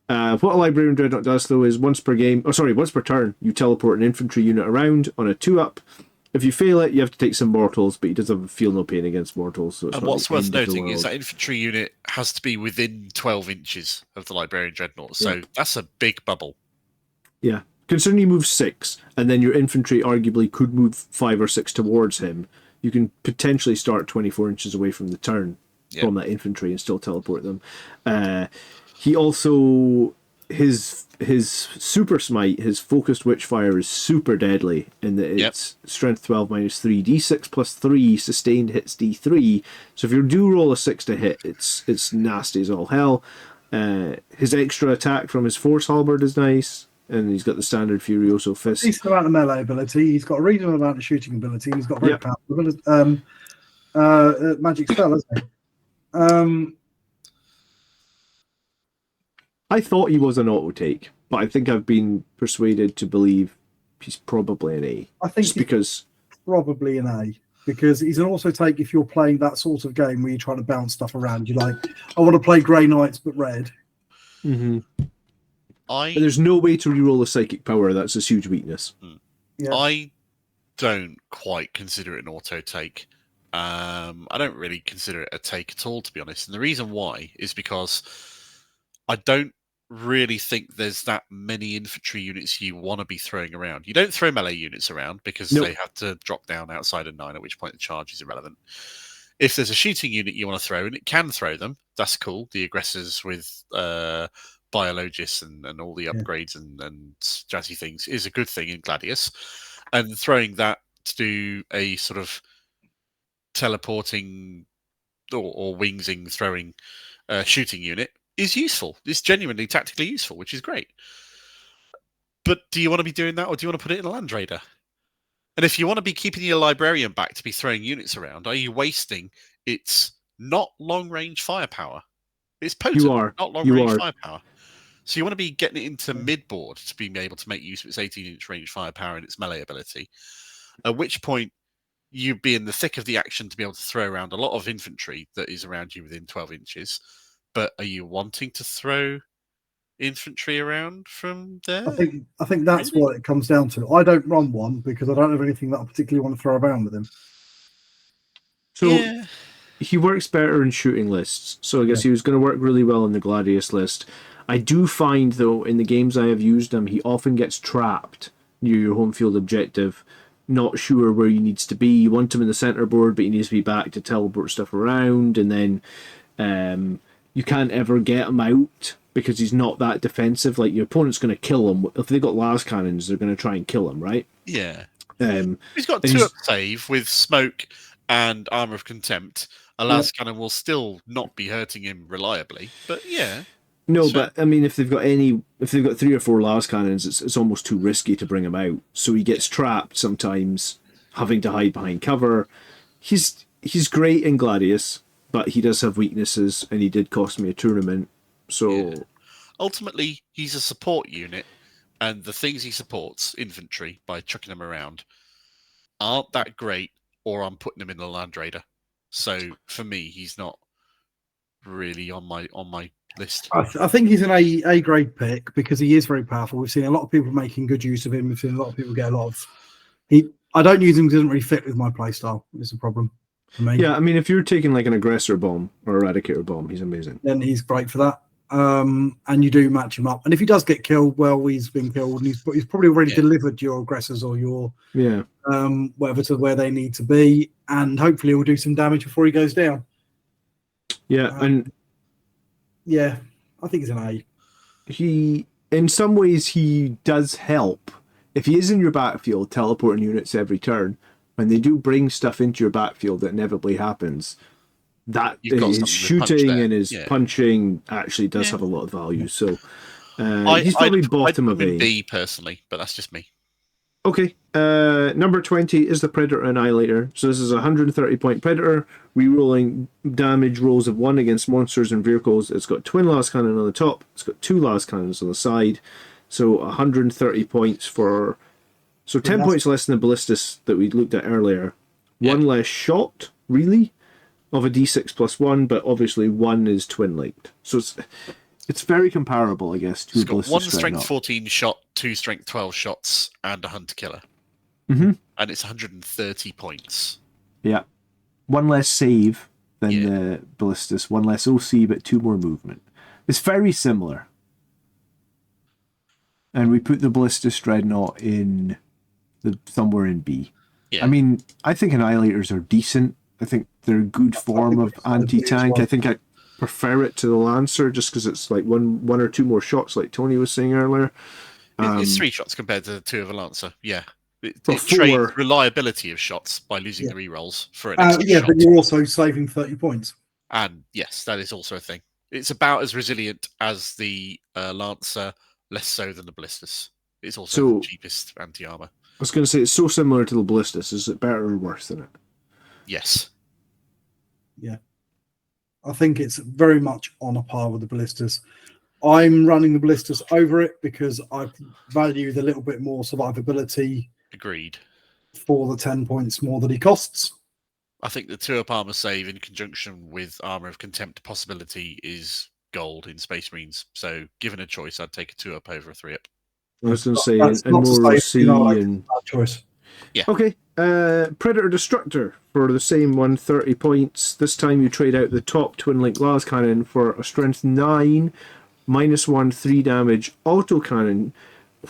what a Librarian Dreadnought does, though, is once per turn, you teleport an infantry unit around on a 2-up. If you fail it, you have to take some mortals, but he doesn't feel no pain against mortals. So and what's worth noting is that infantry unit has to be within 12 inches of the Librarian Dreadnought, so that's a big bubble. Yeah. Considering you move 6, and then your infantry arguably could move 5 or 6 towards him, you can potentially start 24 inches away from the turn from that infantry and still teleport them. He also, his super smite, his focused witchfire is super deadly in that it's strength 12 minus 3, d6 plus 3, sustained hits d3. So if you do roll a 6 to hit, it's nasty as all hell. His extra attack from his force halberd is nice. And he's got the standard Furioso Fist. He's got a melee ability. He's got a reasonable amount of shooting ability. And he's got very powerful magic spell, hasn't he? I thought he was an auto take, but I think I've been persuaded to believe he's probably an A. I think because probably an A. Because he's an auto take if you're playing that sort of game where you're trying to bounce stuff around. You're like, I want to play Grey Knights but red. Mm-hmm. And there's no way to reroll a psychic power. That's a huge weakness. Yeah. I don't quite consider it an auto take. I don't really consider it a take at all, to be honest. And the reason why is because I don't really think there's that many infantry units you want to be throwing around. You don't throw melee units around because they have to drop down outside of 9, at which point the charge is irrelevant. If there's a shooting unit you want to throw, and it can throw them, that's cool. The aggressors with Biologists and all the upgrades and jazzy things is a good thing in Gladius. And throwing that to do a sort of teleporting or wingsing throwing shooting unit is useful. It's genuinely tactically useful, which is great. But do you want to be doing that, or do you want to put it in a Land Raider? And if you want to be keeping your Librarian back to be throwing units around, are you wasting its not long-range firepower It's potent, You are. not long You range are. firepower. So you want to be getting it into mid-board to be able to make use of its 18-inch range firepower and its melee ability, at which point you'd be in the thick of the action to be able to throw around a lot of infantry that is around you within 12 inches. But are you wanting to throw infantry around from there? I think that's Really? what it comes down to. I don't run one because I don't have anything that I particularly want to throw around with him. So Yeah. he works better in shooting lists. So I guess he was going to work really well in the Gladius list. I do find, though, in the games I have used him, he often gets trapped near your home field objective, not sure where he needs to be. You want him in the center board, but he needs to be back to teleport stuff around, and then you can't ever get him out because he's not that defensive. Like, your opponent's going to kill him. If they've got las cannons, they're going to try and kill him, right? Yeah. Um, He's got and 2-up save with smoke and armor of contempt. A las cannon will still not be hurting him reliably, but yeah. No, So- but I mean, if they've got 3 or 4 las cannons, it's almost too risky to bring him out. So he gets trapped sometimes, having to hide behind cover. He's great in Gladius, but he does have weaknesses, and he did cost me a tournament. So Yeah. Ultimately, he's a support unit, and the things he supports, infantry, by chucking them around, aren't that great, or I'm putting him in the Land Raider. So for me, he's not really on my list. I think he's an A grade pick because he is very powerful. We've seen a lot of people making good use of him. We've seen a lot of people get a lot of. I don't use him because he doesn't really fit with my playstyle. It's a problem for me. yeah, I mean, if you're taking like an aggressor bomb or eradicator bomb, he's amazing. Then he's great for that. And you do match him up. And if he does get killed, well, he's been killed, and he's probably already delivered your aggressors or your whatever to where they need to be, and hopefully he'll do some damage before he goes down. Yeah, and yeah, I think he's an A. he, in some ways, he does help. If he is in your backfield, teleporting units every turn, when they do bring stuff into your backfield, that inevitably happens. That You've got his something with punch shooting there. and his Yeah. punching actually does have a lot of value. So he's I'd probably put bottom of him in A. B personally, but that's just me. Okay. Number 20 is the Predator Annihilator. So this is a 130 point Predator, rerolling damage rolls of 1 against monsters and vehicles. It's got twin las cannon on the top. It's got 2 las cannons on the side. So 130 points for. So 10 points less than the Ballistus that we looked at earlier. 1 less shot, really, of a d6 plus 1, but obviously 1 is twin linked. So it's very comparable, I guess, to It's a got Ballistus 1 strength Dreadnought. 14 shot, 2 strength 12 shots, and a hunter killer. Mm-hmm. And it's 130 points. Yeah. 1 less save than the Ballistus, 1 less OC, but 2 more movement. It's very similar. And we put the Ballistus Dreadnought in somewhere in B. Yeah. I mean, I think Annihilators are decent. I think they're a good form of anti-tank. I think I prefer it to the Lancer just because it's like one or 2 more shots, like Tony was saying earlier. It's 3 shots compared to the 2 of a Lancer. Yeah. It Well, trades 4. reliability of shots by losing the rerolls for an extra Yeah, shot. but you're also saving 30 points. And yes, that is also a thing. It's about as resilient as the Lancer, less so than the Ballistus. It's also the cheapest anti-armor. I was going to say, it's so similar to the Ballistus. Is it better or worse than it? Yes. Yeah. I think it's very much on a par with the Ballistus. I'm running the Ballistus over it because I value the little bit more survivability. Agreed. For the 10 points more that he costs. I think the 2-up armor save in conjunction with armor of contempt possibility is gold in Space Marines. So given a choice, I'd take a 2-up over a 3-up. I was going to say, and more OC and... choice. Yeah. Okay. Predator Destructor for the same 130 points. This time you trade out the top twin link las cannon for a strength 9, -1, 3 damage autocannon,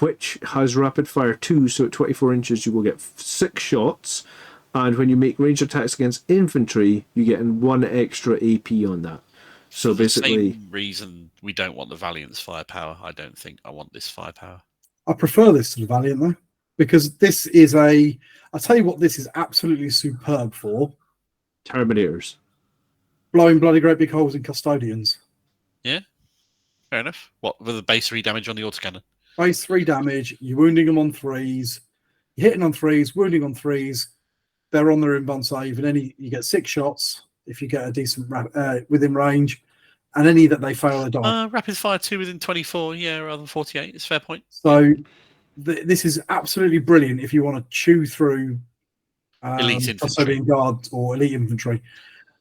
which has rapid fire 2, so at 24 inches you will get 6 shots. And when you make ranged attacks against infantry, you get 1 extra AP on that. So basically, the same reason we don't want the Valiant's firepower, I don't think I want this firepower. I prefer this to the Valiant though, because this is I'll tell you what this is absolutely superb for. Terminators. Blowing bloody great big holes in custodians. Yeah, fair enough. What, with the base 3 damage on the autocannon? Base 3 damage, you're wounding them on 3s, you're hitting on 3s, wounding on 3s, they're on their inbound save, and then you get 6 shots if you get a decent within range, and any that they fail, they die. Rapid fire 2 within 24, yeah, rather than 48. It's a fair point. So this is absolutely brilliant if you want to chew through Elite infantry. custodian guards or elite infantry.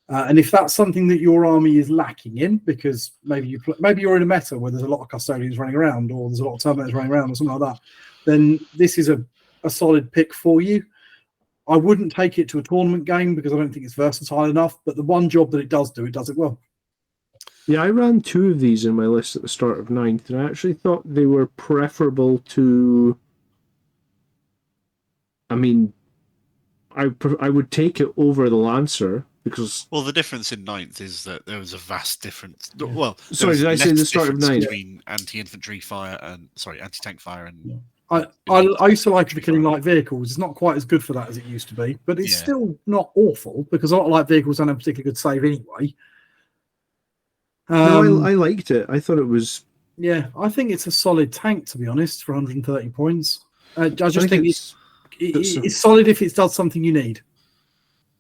And if that's something that your army is lacking in, because maybe you're in a meta where there's a lot of custodians running around, or there's a lot of terminators running around, or something like that, then this is a solid pick for you. I wouldn't take it to a tournament game because I don't think it's versatile enough. But the one job that it does it well. Yeah, I ran 2 of these in my list at the start of 9th, and I actually thought they were preferable to. I mean, I would take it over the Lancer because. Well, the difference in 9th is that there was a vast difference. Yeah. Well, sorry, did I say the start of 9th? Between anti-infantry fire and anti-tank fire and. Yeah. I used to like the killing light vehicles. It's not quite as good for that as it used to be, but it's still not awful because a lot of light vehicles don't have a particularly good save anyway. No, I liked it. I thought it was. Yeah, I think it's a solid tank, to be honest, for 130 points. I just think it's solid if it does something you need.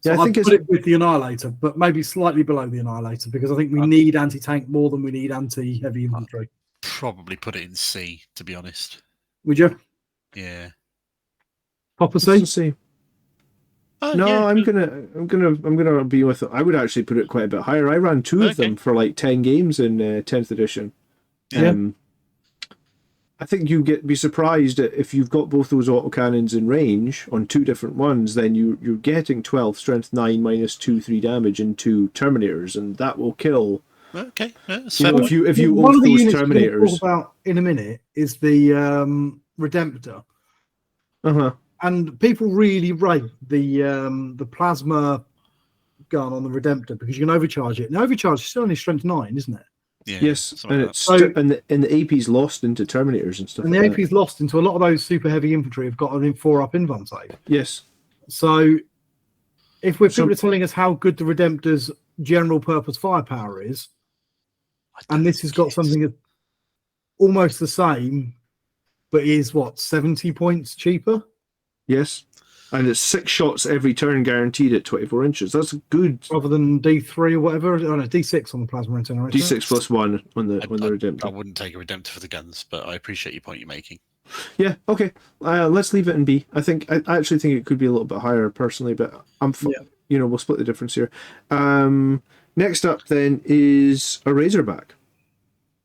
So Yeah, I think I'd put it with the Annihilator, but maybe slightly below the Annihilator because I think we need anti-tank more than we need anti-heavy infantry. Probably put it in C, to be honest. Would you? Yeah. Papa C? No, yeah. I'm gonna be with it. I would actually put it quite a bit higher. I ran 2 of them for like 10 games in 10th edition. Yeah. I think you be surprised if you've got both those autocannons in range on 2 different ones, then you're getting 12 strength 9 minus 2/3 damage into Terminators, and that will kill. Okay, if you one of the those units Terminators. we'll talk about in a minute is the Redemptor. And people really rate the plasma gun on the Redemptor because you can overcharge it. And overcharge is still only strength 9, isn't it? Yeah, yes, and it's and the AP's lost into Terminators and stuff. And like the AP's lost into a lot of those super heavy infantry have got an 4-up invuln save. Yes. So if people are telling us how good the Redemptor's general purpose firepower is, and this has got something that's almost the same, but is 70 points cheaper? Yes. And it's 6 shots every turn guaranteed at 24 inches. That's good. Rather than D3 or whatever. Oh, no, D6 on the plasma incinerator. D6 plus 1 on the Redemptor. I wouldn't take a Redemptor for the guns, but I appreciate your point you're making. Yeah, okay. Let's leave it in B. I actually think it could be a little bit higher personally, but we'll split the difference here. Next up then is a Razorback.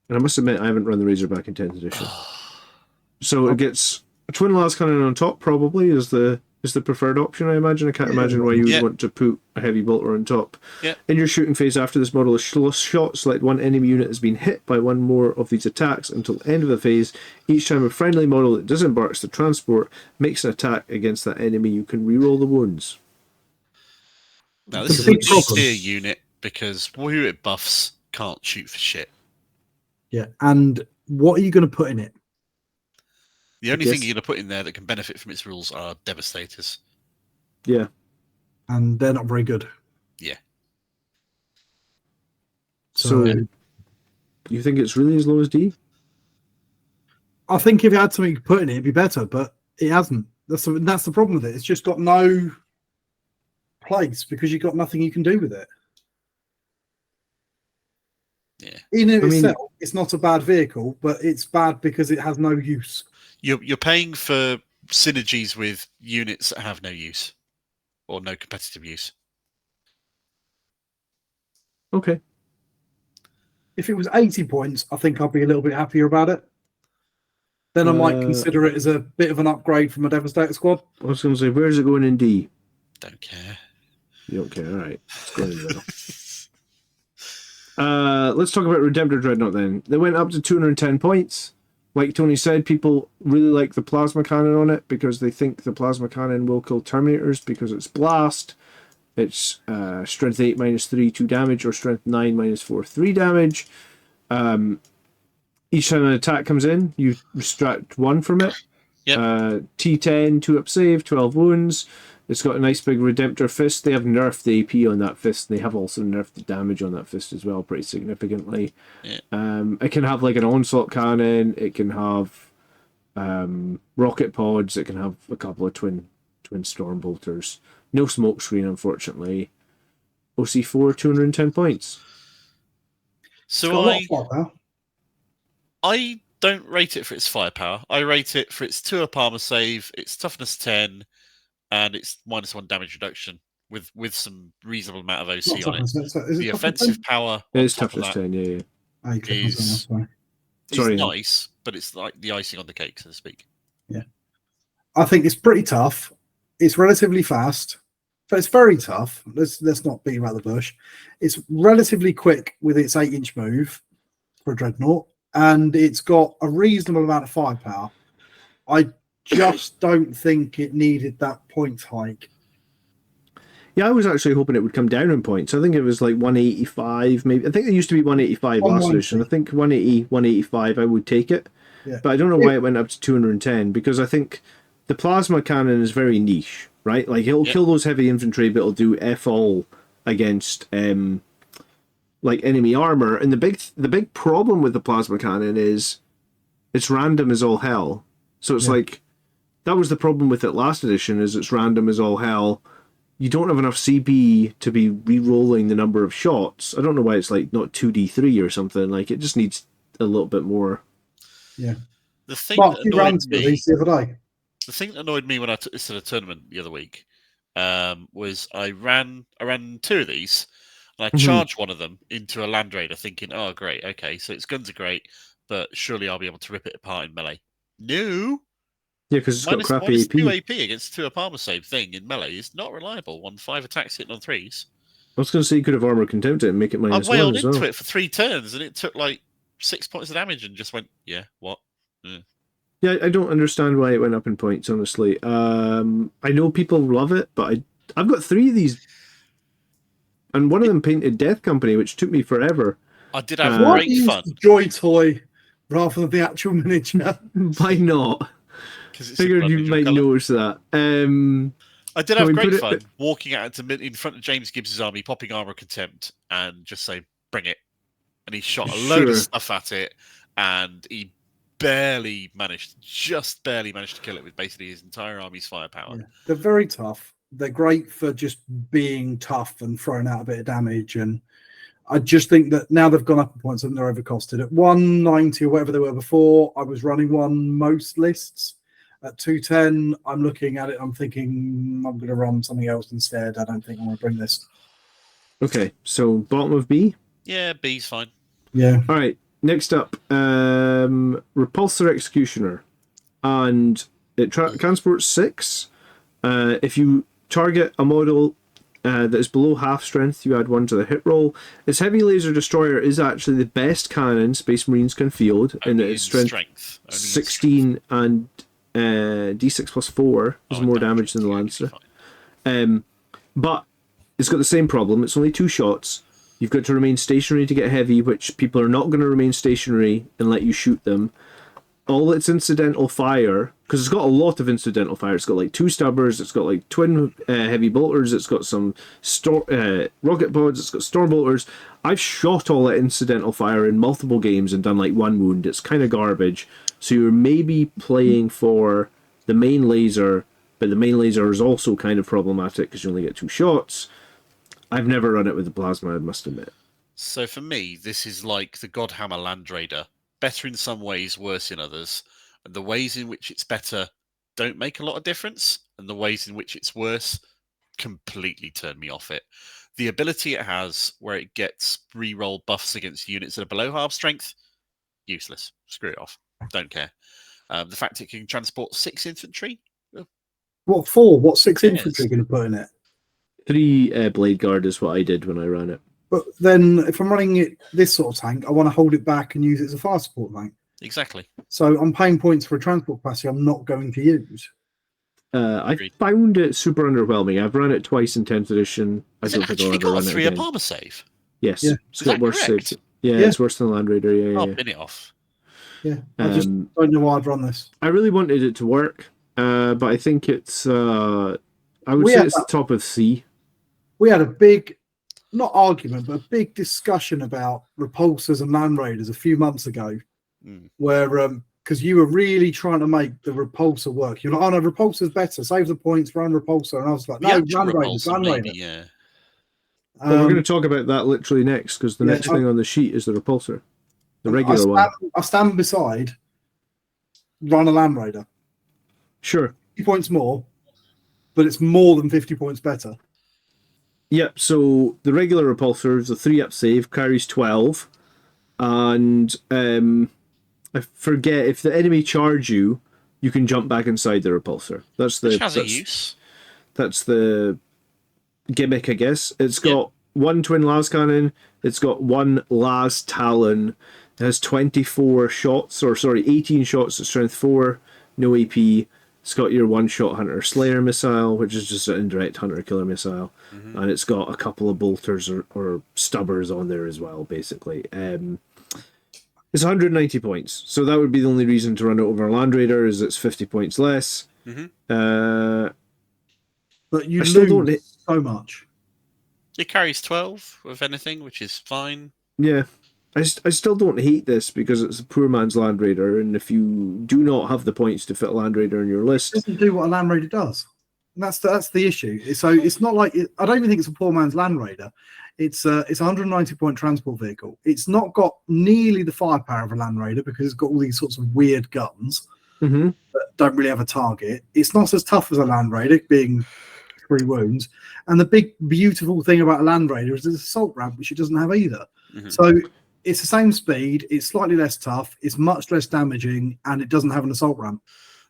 And I must admit I haven't run the Razorback in 10th edition. So it gets a Twin Las Cannon on top probably is the preferred option, I imagine. I can't imagine why you would want to put a heavy bolter on top. Yeah. In your shooting phase after this model is shot, select one enemy unit has been hit by one more of these attacks until the end of the phase. Each time a friendly model that disembarks the transport makes an attack against that enemy, you can reroll the wounds. Now this is a tier unit because who it buffs can't shoot for shit. Yeah, and what are you going to put in it? The only thing you're going to put in there that can benefit from its rules are Devastators. Yeah. And they're not very good. Yeah. So you think it's really as low as D? I think if it had something to put in it, it'd be better, but it hasn't. That's the problem with it. It's just got no place because you've got nothing you can do with it. Yeah. In itself, it's not a bad vehicle, but it's bad because it has no use. You're paying for synergies with units that have no use or no competitive use. Okay. If it was 80 points, I think I'd be a little bit happier about it. Then I might consider it as a bit of an upgrade from a Devastator squad. I was going to say, where's it going in D? Don't care. You don't care, all right. It's going in the middle. Let's talk about Redemptor Dreadnought then. They went up to 210 points. Like Tony said, people really like the plasma cannon on it because they think the plasma cannon will kill Terminators because it's blast. It's strength 8 minus 3, 2 damage, or strength 9 minus 4, 3 damage. Each time an attack comes in, you extract 1 from it. Yep. T10, 2-up save, 12 wounds. It's got a nice big Redemptor fist. They have nerfed the AP on that fist. And they have also nerfed the damage on that fist as well, pretty significantly. Yeah. It can have like an onslaught cannon. It can have rocket pods. It can have a couple of twin storm bolters. No smoke screen, unfortunately. OC4, 210 points. It's got a lot of firepower. I don't rate it for its firepower. I rate it for its 2-up armor save, its toughness 10, and its -1 damage reduction with some reasonable amount of Not OC on it. toughness. Is it The toughness offensive 10? power It on is top of toughness that 10, yeah. Oh, toughness 10, is sorry. Sorry, Ian. nice, but it's like the icing on the cake, so to speak. Yeah. I think it's pretty tough. It's relatively fast, but it's very tough. Let's not beat around the bush. It's relatively quick with its 8-inch move for a dreadnought, and it's got a reasonable amount of firepower. I just don't think it needed that points hike. Yeah, I was actually hoping it would come down in points. I think it was like 185, maybe. I think it used to be 185 last 190. edition. I think 180, 185, I would take it. Yeah. But I don't know why it went up to 210, because I think the plasma cannon is very niche, right? Like, it'll kill those heavy infantry, but it'll do F all against like enemy armor. And the big problem with the plasma cannon is it's random as all hell. So it's like, that was the problem with it last edition, is it's random as all hell. You don't have enough CB to be re-rolling the number of shots. I don't know why it's like not 2d3 or something. Like, it just needs a little bit more. Yeah. The thing Mark, that you ran annoyed to me, these the other day. the thing that annoyed me when I took this to the tournament the other week, was I ran 2 of these, and I charged one of them into a Land Raider, thinking, "Oh, great, okay, so its guns are great, but surely I'll be able to rip it apart in melee." No, Yeah, because it's got minus crappy 2 AP. AP against 2-up armor save thing in melee is not reliable on 5 attacks hitting on 3s. I was going to say you could have armor contempt it and make it I -1 wailed as into well. it for 3 turns, and it took like 6 points of damage, and just went, "Yeah, what?" Yeah, I don't understand why it went up in points, honestly. I know people love it, but I've got 3 of these, and one of them painted Death Company, which took me forever. I did have Why great use fun. the Joy Toy rather than the actual miniature? Why not? Because it's a Figured blood you neutral might colour. notice that. I did Can we have put great it- fun walking out in front of James Gibbs's army, popping armor contempt, and just say, "Bring it." And he shot a load of Sure. stuff at it, and he just barely managed to kill it with basically his entire army's firepower. Yeah. They're very tough. They're great for just being tough and throwing out a bit of damage. And I just think that now they've gone up in points and they're overcosted. At 190 or whatever they were before, I was running one most lists. At 210, I'm looking at it, I'm thinking I'm going to run something else instead. I don't think I'm going to bring this. Okay, so bottom of B. Yeah, B's fine. Yeah. All right, next up, Repulsor Executioner. And it transports 6. If you target a model that is below half strength, you add 1 to the hit roll. Its Heavy Laser Destroyer is actually the best cannon Space Marines can field, in that its strength Only in 16 and D6 plus 4 is more damage than the Lancer. But it's got the same problem. It's only 2 shots. You've got to remain stationary to get heavy, which people are not going to remain stationary and let you shoot them. All its incidental fire, because it's got a lot of incidental fire. It's got like 2 stubbers, it's got like twin heavy bolters, it's got some rocket pods, it's got storm bolters. I've shot all that incidental fire in multiple games and done like 1 wound. It's kind of garbage. So you're maybe playing for the main laser, but the main laser is also kind of problematic because you only get 2 shots. I've never run it with the plasma, I must admit. So for me, this is like the Godhammer Land Raider. Better in some ways, worse in others. And the ways in which it's better don't make a lot of difference, and the ways in which it's worse completely turn me off it. The ability it has where it gets re-roll buffs against units that are below half strength, useless. Screw it off. Don't care. The fact it can transport 6 infantry. What for? What 6 Yes. infantry going to put in it? 3 Blade Guard is what I did when I ran it. But then if I'm running it this sort of tank, I want to hold it back and use it as a fire support tank. Exactly. So I'm paying points for a transport capacity I'm not going to use. I Agreed. found it super underwhelming. I've run it twice in 10th edition. I Has don't it think I'll actually ever got a run it 3-up again. armor save? Yes, Yeah. it's Is got that worse correct? saves. Yeah, Yeah. it's worse than the Land Raider. Yeah, Oh, yeah. bin it off. Yeah, I just don't know why I'd run this. I really wanted it to work, but I think it's. I would We say had it's that- top of C. We had a big, not argument, but a big discussion about repulsors and Land Raiders a few months ago, where because you were really trying to make the repulsor work. You're like, oh no, repulsor's better. Save the points, run repulsor. And I was like, no, The actual Land Raiders, repulsor, Land maybe, Raider. yeah. Well, we're going to talk about that literally next, because the next thing on the sheet is the repulsor, the regular one. I stand beside run a Land Raider. Sure. 50 points more, but it's more than 50 points better. Yep, so the regular repulsor is a 3-up save, carries 12, and I forget, if the enemy charge you, you can jump back inside the repulsor. Which has a use. That's the gimmick, I guess. It's got one twin las cannon, it's got one las talon, it has 24 shots, 18 shots at strength 4, no AP. It's got your one-shot Hunter Slayer missile, which is just an indirect Hunter Killer missile, and it's got a couple of bolters or stubbers on there as well, basically. It's 190 points, so that would be the only reason to run it over a Land Raider, is it's 50 points less. But you lose so much. It carries 12, if anything, which is fine. Yeah. I still don't hate this, because it's a poor man's Land Raider, and if you do not have the points to fit a Land Raider in your list... It doesn't do what a Land Raider does. And that's the issue. So it's not like... I don't even think it's a poor man's Land Raider. It's a 190-point transport vehicle. It's not got nearly the firepower of a Land Raider, because it's got all these sorts of weird guns that don't really have a target. It's not as tough as a Land Raider, being 3 wounds. And the big, beautiful thing about a Land Raider is its assault ramp, which it doesn't have either. So... it's the same speed, it's slightly less tough, it's much less damaging, and it doesn't have an assault ramp.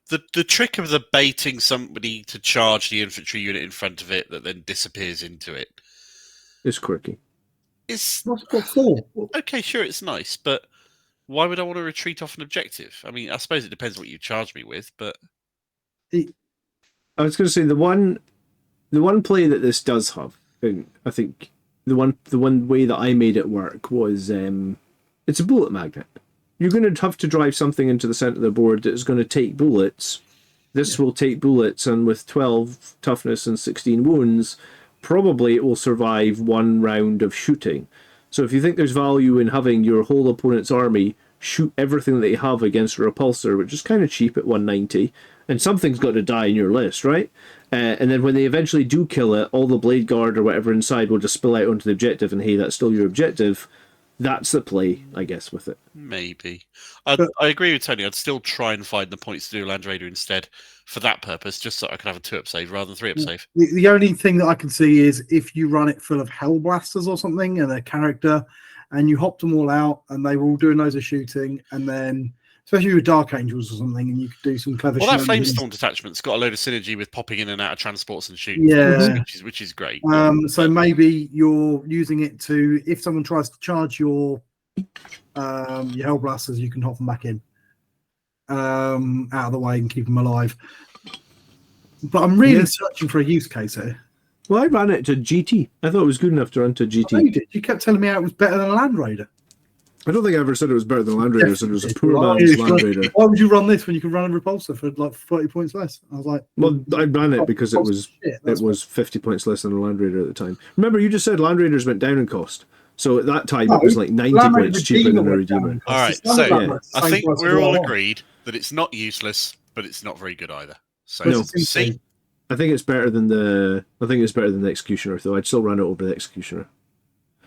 The trick of the baiting somebody to charge the infantry unit in front of it that then disappears into it is quirky. It's What's got 4? okay, sure, it's nice, but why would I want to retreat off an objective? I mean, I suppose it depends what you charge me with, but I was going to say the one play that this does have, and I think the one way that I made it work was it's a bullet magnet. You're going to have to drive something into the center of the board that is going to take bullets. This will take bullets, and with 12 toughness and 16 wounds, probably it will survive 1 round of shooting. So if you think there's value in having your whole opponent's army shoot everything that they have against a repulsor, which is kind of cheap at 190, and something's got to die in your list, right? And then when they eventually do kill it, all the blade guard or whatever inside will just spill out onto the objective, and hey, that's still your objective. That's the play, I guess, with it. Maybe. I agree with Tony. I'd still try and find the points to do Land Raider instead for that purpose, just so I could have a 2-up save rather than 3-up save. The only thing that I can see is if you run it full of Hellblasters or something and a character, and you hopped them all out, and they were all doing loads of shooting, and then... especially with Dark Angels or something, and you could do some clever. Well, that Flamestorm detachment's got a load of synergy with popping in and out of transports and shooting, which is great. So maybe you're using it to, if someone tries to charge your Hellblasters, you can hop them back in out of the way and keep them alive. But I'm really searching for a use case here. Well, I ran it to GT. I thought it was good enough to run to GT. Oh, you did. You kept telling me it was better than a Land Raider. I don't think I ever said it was better than Land Raider. I said it was a poor man's Land Raider. Why would you run this when you can run a repulsor for like 30 points less? I was like, well, I ran it because it was 50 points less than a Land Raider at the time. Remember, you just said Land Raiders went down in cost. So at that time, it was like 90 points cheaper than a Redeemer. All right, so I think we're all agreed that it's not useless, but it's not very good either. So no. C. I think it's better than the Executioner, though. I'd still run it over the Executioner.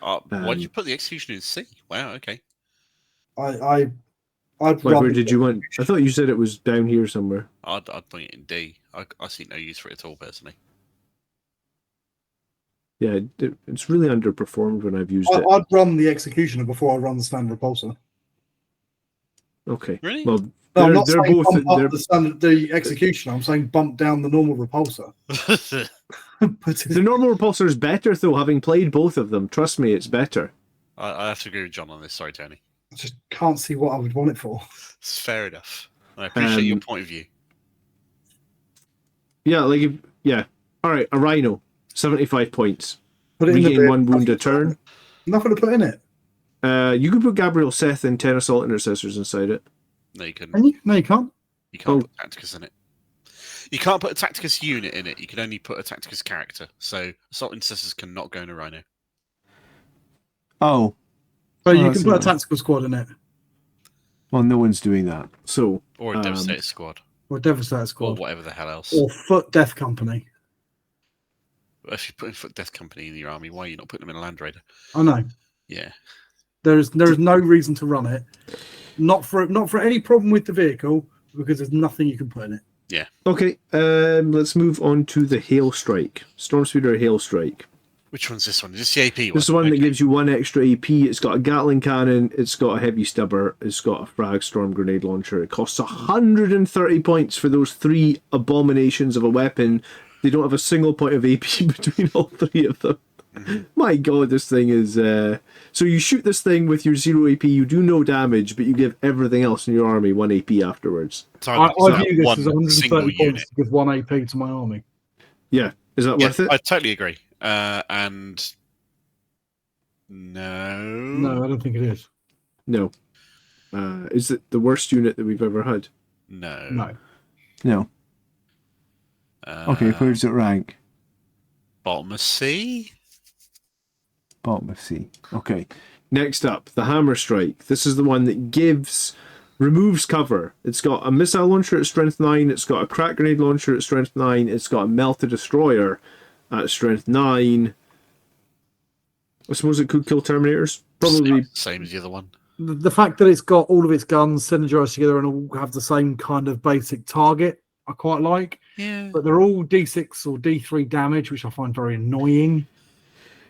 Why did you put the Executioner in C? Wow, okay. I'd where did you want? I thought you said it was down here somewhere. I'd put it in D. I see no use for it at all, personally. Yeah, it's really underperformed when I've used it. I'd run the Executioner before I run the standard repulsor. Okay. Really? Well, no, I'm not saying both, bump up the Executioner. I'm saying bump down the normal repulsor. The normal repulsor is better, though, having played both of them. Trust me, it's better. I have to agree with John on this. Sorry, Tony. I just can't see what I would want it for. It's fair enough. I appreciate your point of view. Yeah, all right, a Rhino, 75 points. Put it Regain in 1 wound a turn. Nothing to put in it. You could put Gabriel Seth and 10 Assault Intercessors inside it. No, you couldn't. No, you can't. You can't put Tacticus in it. You can't put a Tacticus unit in it. You can only put a Tacticus character. So Assault Intercessors cannot go in a Rhino. Oh. But you can put a tactical squad in it. Well, no one's doing that. So, or a Devastator squad. Or a Devastator squad. Or whatever the hell else. Or Foot Death Company. If you're putting Foot Death Company in your army, why are you not putting them in a Land Raider? I know. Yeah. There is no reason to run it. Not for any problem with the vehicle, because there's nothing you can put in it. Yeah. Okay, let's move on to the Hail Strike. Storm Speeder Hail Strike. Which one's this one? Is this the AP one? This is the one that gives you 1 extra AP. It's got a Gatling cannon. It's got a heavy stubber. It's got a frag storm grenade launcher. It costs 130 points for those 3 abominations of a weapon. They don't have a single point of AP between all 3 of them. My God, this thing is... So you shoot this thing with your 0 AP, you do no damage, but you give everything else in your army 1 AP afterwards. So I so view this one as 130 single points unit. to give 1 AP to my army. Yeah, is that worth it? I totally agree. And no. No, I don't think it is. No. Is it the worst unit that we've ever had? No. No. No. Okay, where does it rank? Bottom of C? Bottom of C. Okay. Next up, the Hammer Strike. This is the one that removes cover. It's got a missile launcher at strength 9. It's got a crack grenade launcher at strength 9. It's got a melta destroyer at strength 9. I suppose it could kill Terminators. Probably. Same as the other one. The fact that it's got all of its guns synergized together and all have the same kind of basic target, I quite like. Yeah. But they're all D6 or D3 damage, which I find very annoying.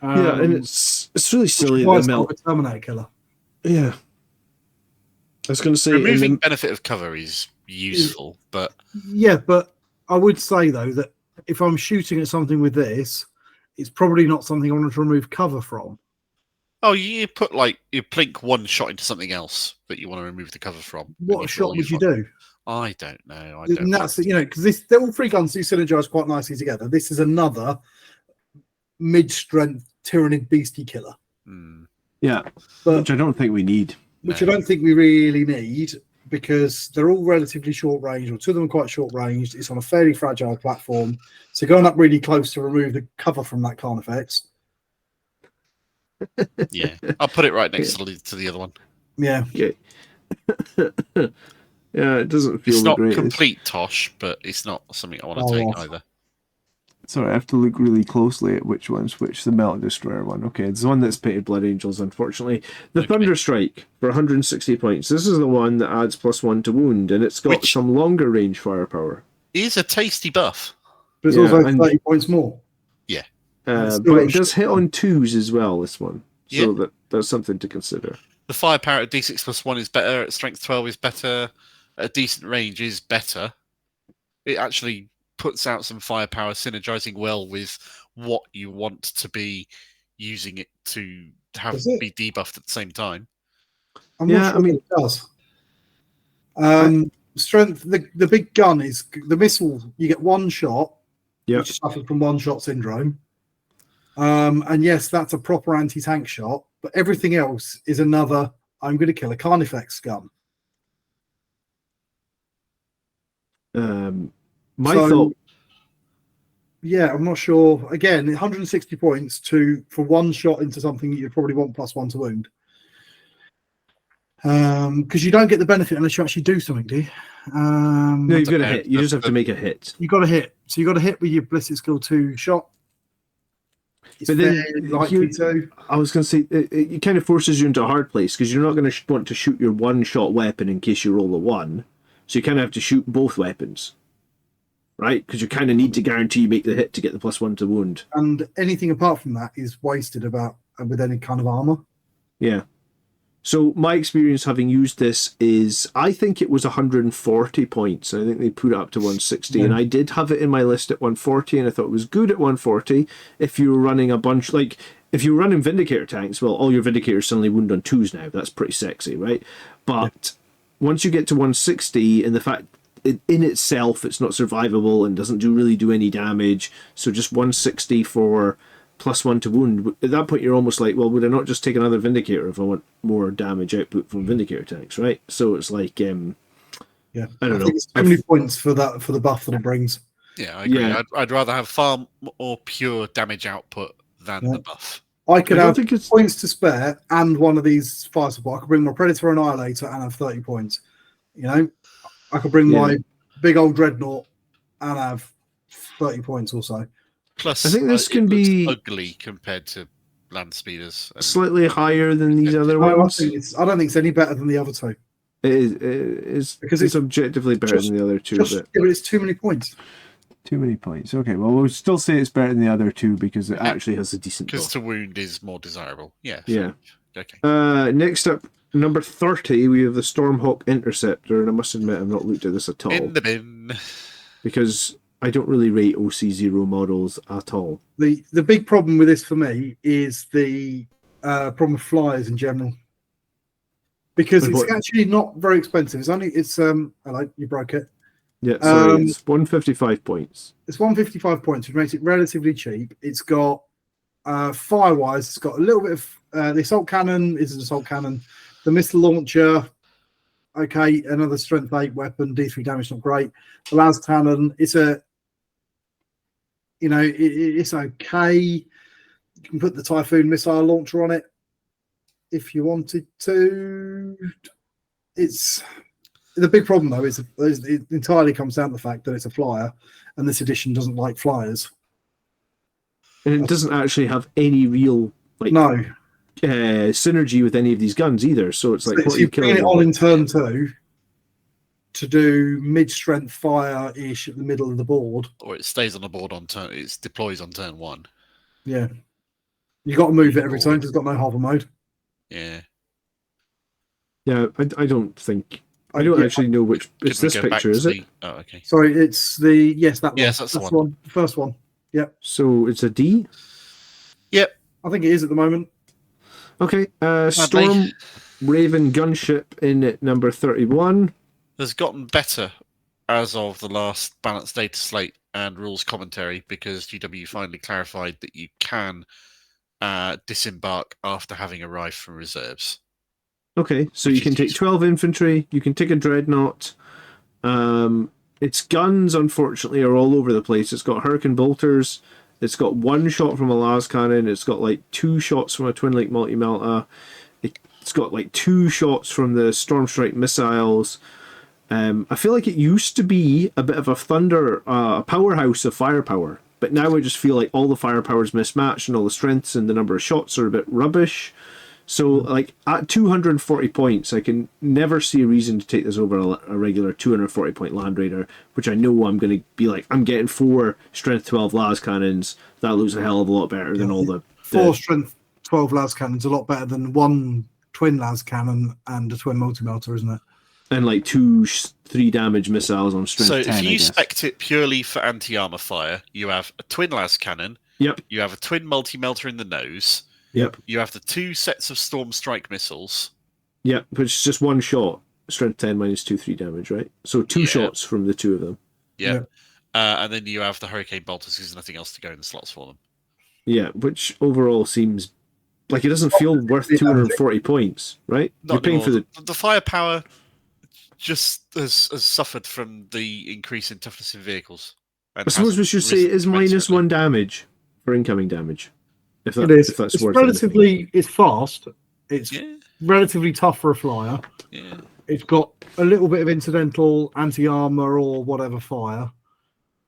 Yeah, and it's really silly. Why That it's melt. not a Terminator killer. Yeah. I was going to say... Removing benefit of cover is useful, but... Yeah, but I would say, though, that if I'm shooting at something with this, it's probably not something I want to remove cover from. Oh, you put, you plink one shot into something else that you want to remove the cover from. What shot would you do? I don't know. And that's, because all 3 guns do synergize quite nicely together. This is another mid-strength Tyrannid Beastie killer. Yeah, but, which I don't think we need. Which I don't think we really need, because they're all relatively short range, or 2 of them are quite short ranged. It's on a fairly fragile platform. So going up really close to remove the cover from that can't affect. Yeah, I'll put it right next to the other one. Yeah. Okay. Yeah, it doesn't feel It's not great. complete tosh, but it's not something I want to take either. Sorry, I have to look really closely at which one's which. The Melta Destroyer one. Okay, it's the one that's painted Blood Angels, unfortunately. The Thunder Strike for 160 points. This is the one that adds +1 to wound, and it's got some longer range firepower. Is a tasty buff. But it's also 30 points more. Yeah. But it does hit on 2s as well, this one. So that's something to consider. The firepower at D6+1 is better. At strength 12 is better. At decent range is better. It actually puts out some firepower, synergizing well with what you want to be using it to be debuffed at the same time. I'm not sure it does. Strength, the big gun is the missile. You get 1 shot, which suffers from 1-shot syndrome. And yes, that's a proper anti-tank shot, but everything else is another, I'm going to kill a Carnifex gun. Thought. Yeah, I'm not sure. Again, 160 points for 1 shot into something you'd probably want +1 to wound. Because you don't get the benefit unless you actually do something, do you? No, you've got to hit. You just have to make a hit. You got to hit. So you got to hit with your Ballistic Skill 2 shot. But then I was going to say it kind of forces you into a hard place, because you're not going to want to shoot your 1-shot weapon in case you roll a 1. So you kind of have to shoot both weapons, right? Because you kind of need to guarantee you make the hit to get the +1 to wound. And anything apart from that is wasted with any kind of armor. Yeah. So my experience having used this is, I think it was 140 points. I think they put it up to 160, and I did have it in my list at 140, and I thought it was good at 140. If you were running a bunch, if you were running Vindicator tanks, well, all your Vindicators suddenly wound on 2s now. That's pretty sexy, right? But once you get to 160, and the fact in itself it's not survivable and doesn't really do any damage, so just 160 for +1 to wound. At that point, you're almost like, well, would I not just take another Vindicator if I want more damage output from Vindicator tanks, right? So it's like, I don't know. Think it's too many points for the buff that it brings. Yeah, I agree. Yeah. I'd rather have far more pure damage output than the buff. I could have points to spare and one of these fire support. I could bring my Predator Annihilator and have 30 points. I could bring my big old Dreadnought and have 30 points or so. Plus, I think this it can looks be ugly compared to land speeders. And slightly higher than these other No, ones. I don't think it's any better than the other two. Because it's objectively better than the other two. But it's too many points. Too many points. Okay, well, we'll still say it's better than the other two because it actually has a decent because buff. to wound is more desirable. Yeah. Yeah. Okay. Next up, number 30, we have the Stormhawk Interceptor, and I must admit I've not looked at this at all. In the bin. Because I don't really rate OC0 models at all. The big problem with this for me is the problem with flyers in general. Because it's actually not very expensive. Hello, you broke it. Yeah, sorry, it's 155 points. It's 155 points, which makes it relatively cheap. It's got firewise, it's got a little bit of the assault cannon is an assault cannon. The missile launcher, okay, another strength 8 weapon, D3 damage, not great. The las cannon, it's okay. You can put the Typhoon missile launcher on it if you wanted to. It's the big problem though is it entirely comes down to the fact that it's a flyer, and this edition doesn't like flyers, and it doesn't actually have any real synergy with any of these guns either. So it's like, so you bring it on in turn 2 to do mid-strength fire-ish at the middle of the board, or it stays on the board on turn. It deploys on turn 1. Yeah, you got to move it every time because it's got no hover mode. Yeah. Yeah, I don't think. I don't actually know which. It's this picture, is it? Oh, okay. Sorry, it's the that one. Yes, that's the one. The first one. Yep. So it's a D. Yep. I think it is at the moment. Okay. Storm Raven gunship in at number 31. Has gotten better as of the last balanced data slate and rules commentary because GW finally clarified that you can disembark after having arrived from reserves. Okay, so you can take 12 infantry, you can take a dreadnought. Its guns, unfortunately, are all over the place. It's got Hurricane bolters, it's got one shot from a las cannon, it's got like 2 shots from a Twin Lake multi-melta, it's got like 2 shots from the Storm Strike missiles. I feel like it used to be a bit of a powerhouse of firepower, but now I just feel like all the firepower is mismatched and all the strengths and the number of shots are a bit rubbish. So, like, at 240 points, I can never see a reason to take this over a regular 240-point Land Raider, which I know I'm going to be like, I'm getting 4 Strength 12 las cannons. That looks a hell of a lot better than all the... 4 Strength 12 las cannons, a lot better than 1 Twin las cannon and a Twin multi-melter, isn't it? And, like, 2 3 damage missiles on Strength 10, So, if you spec it purely for anti-armor fire, you have a Twin las cannon. Yep. You have a Twin multi-melter in the nose. Yep. You have the 2 sets of Storm Strike missiles. Yep, which is just 1 shot. Strength 10 minus 3 damage, right? So 2 shots from the 2 of them. Yeah. And then you have the Hurricane bolters because there's nothing else to go in the slots for them. Yeah, which overall seems like it doesn't feel worth 240 points, right? You're paying for the firepower just has suffered from the increase in toughness in vehicles. I suppose we should say it is minus 1 damage for incoming damage. It is. It's relatively. It's fast. It's relatively tough for a flyer. Yeah. It's got a little bit of incidental anti-armor or whatever fire,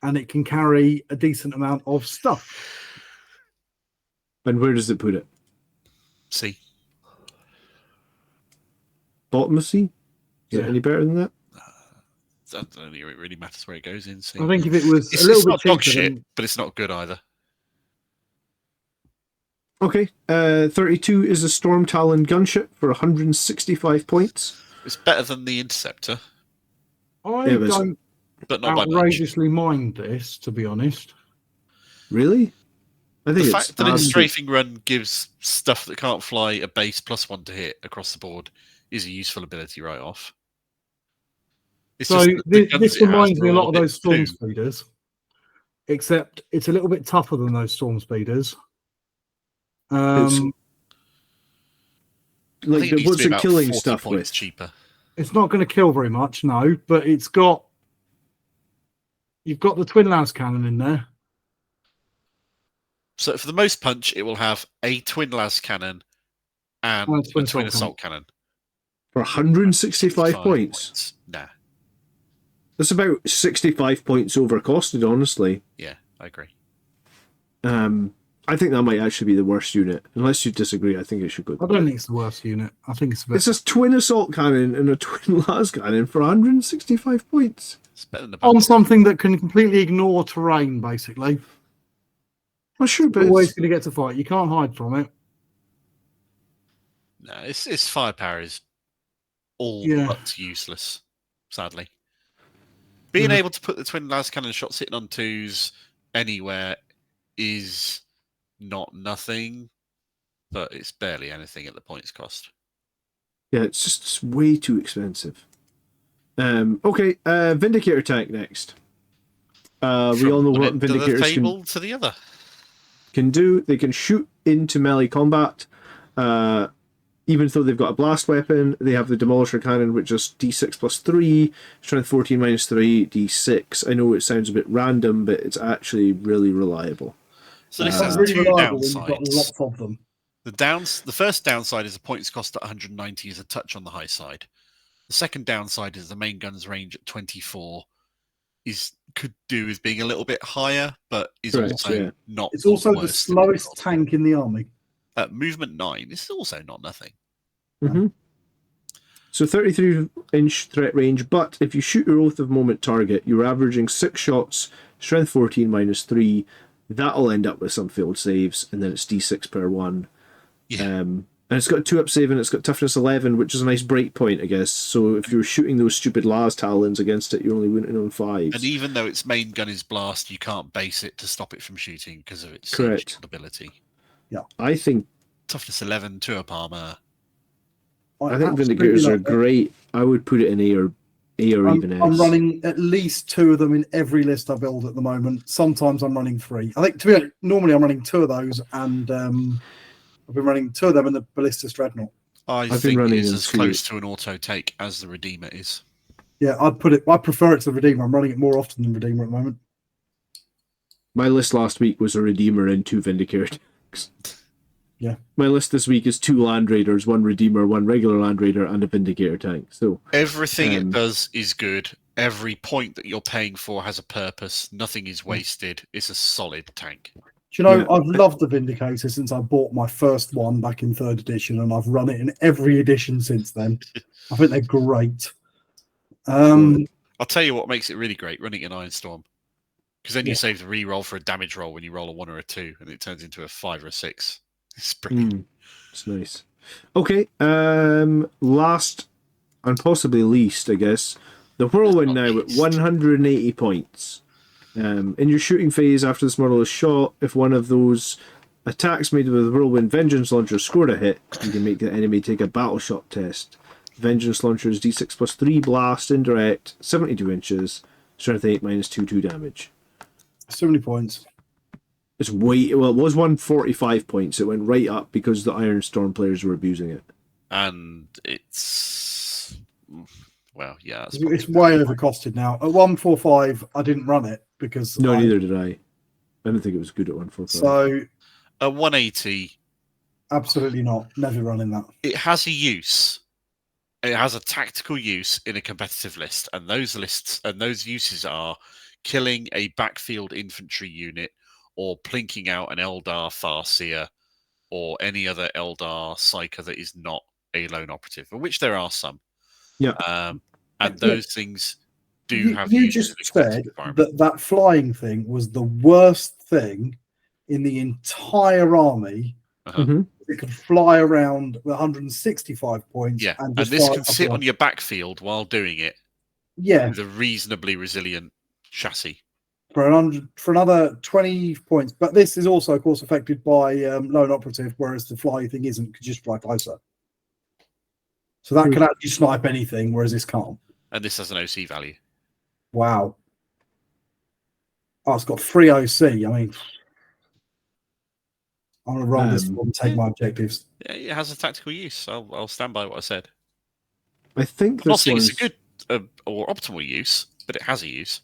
and it can carry a decent amount of stuff. And where does it put it? C. Bottom of C? Is it any better than that? I don't think it really matters where it goes in C. I think if it was it's a little bit not cheaper, dog shit, but it's not good either. Okay, 32 is a Storm Talon gunship for 165 points. It's better than the Interceptor. I don't but not outrageously mind this, to be honest. Really? I think the fact that its strafing run gives stuff that can't fly a base +1 to hit across the board is a useful ability right off. So this reminds me a lot of those Storm Speeders, except it's a little bit tougher than those Storm Speeders. Like, what's it killing stuff with? Cheaper. It's not going to kill very much, no, but you've got the Twin las cannon in there. So for the most punch, it will have a Twin las cannon and a Twin assault cannon. For 165 points? Nah. That's about 65 points overcosted, honestly. Yeah, I agree. I think that might actually be the worst unit. Unless you disagree, I think it should go. I don't think it's the worst unit. I think it's a bit. It's a twin assault cannon and a twin las cannon for 165 points. It's better than On something that can completely ignore terrain, basically. Well, sure, but Always it's, going to get to fight. You can't hide from it. No, its firepower is all Yeah. but useless, sadly. Being able to put the twin las cannon shot sitting on 2s anywhere is not nothing, but it's barely anything at the points cost. yeah, it's way too expensive. Okay, Vindicator tank next. We all know From one what end of the Vindicators table to the other. can do. They can shoot into melee combat. Even though they've got a blast weapon, they have the Demolisher Cannon, which is D6 plus 3, strength 14 minus 3, D6. I know it sounds a bit random, but it's actually really reliable. So this has Really two reliable when you've got downsides. lots of them. The first downside is the points cost at 190 is a touch on the high side. The second downside is the main gun's range at 24 could do with being a little bit higher, but is Correct, also yeah. not. It's also the worst slowest tank in the army. Movement 9 is also not nothing. Mm-hmm. So 33-inch threat range, but if you shoot your Oath of Moment target, you're averaging 6 shots, strength 14 minus 3. That'll end up with some failed saves, and then it's D6 per 1. Yeah. And it's got 2-up save, and it's got toughness 11, which is a nice break point, I guess. So if you're shooting those stupid Las Talons against it, you're only winning on 5s. And even though its main gun is blast, you can't base it to stop it from shooting because of its Correct. siege ability. I think Toughness 11, 2-up armor. I think absolutely Vindicators are love it. great. I would put it in A or even S. I'm running at least 2 of them in every list I build at the moment. Sometimes I'm running 3. I think, to be honest, normally I'm running 2 of those, and I've been running 2 of them in the Ballistus Dreadnought. I been think running it's them as too. close to an auto take as the Redeemer is. Yeah, I prefer it to the Redeemer. I'm running it more often than Redeemer at the moment. My list last week was a Redeemer and 2 Vindicator tanks. Yeah. My list this week is 2 Land Raiders, 1 Redeemer, 1 regular Land Raider, and a Vindicator tank. So Everything it does is good. Every point that you're paying for has a purpose. Nothing is wasted. It's a solid tank. Do you know, Yeah. I've loved the Vindicator since I bought my first one back in 3rd edition, and I've run it in every edition since then. I think they're great. I'll tell you what makes it really great, running an Iron Storm. Because then you Yeah. save the re-roll for a damage roll when you roll a 1 or a 2, and it turns into a 5 or a 6. It's brilliant. it's nice. Okay, last and possibly least, I guess, the Whirlwind Not now at least. 180 points. In your shooting phase, after this model is shot, if one of those attacks made with the Whirlwind Vengeance Launcher scored a hit, you can make the enemy take a battle shot test. Vengeance Launcher is D6 plus 3, blast, indirect, 72 inches, strength 8 minus 2 damage. So many points. It's way, well, it was 145 points. It went right up because the Iron Storm players were abusing it. And it's... Well, yeah. That's It's probably way about right. overcosted now. At 145, I didn't run it because No, neither did I. I didn't think it was good at 145. So At 180, absolutely not. Never running that. it has a use. It has a tactical use in a competitive list, and those lists and those uses are killing a backfield infantry unit or plinking out an Eldar Farseer or any other Eldar Psyker that is not a lone operative, of which there are some. Yeah. And those things do have You uses just in a competitive said environment. that flying thing was the worst thing in the entire army. Mhm. It could fly around 165 points. Yeah, and just this fly can up sit and on your backfield while doing it Yeah, with a reasonably resilient chassis. for another 20 points. But this is also, of course, affected by lone operative, whereas the fly thing isn't. Could just fly closer. So that can actually snipe anything, whereas this can't. And this has an OC value. Wow. Oh, it's got 3 OC. I mean, I'm going to roll this one and take my objectives. Yeah, it has a tactical use. I'll stand by what I said. I think I'm not this saying one's... it's a good or optimal use, but it has a use.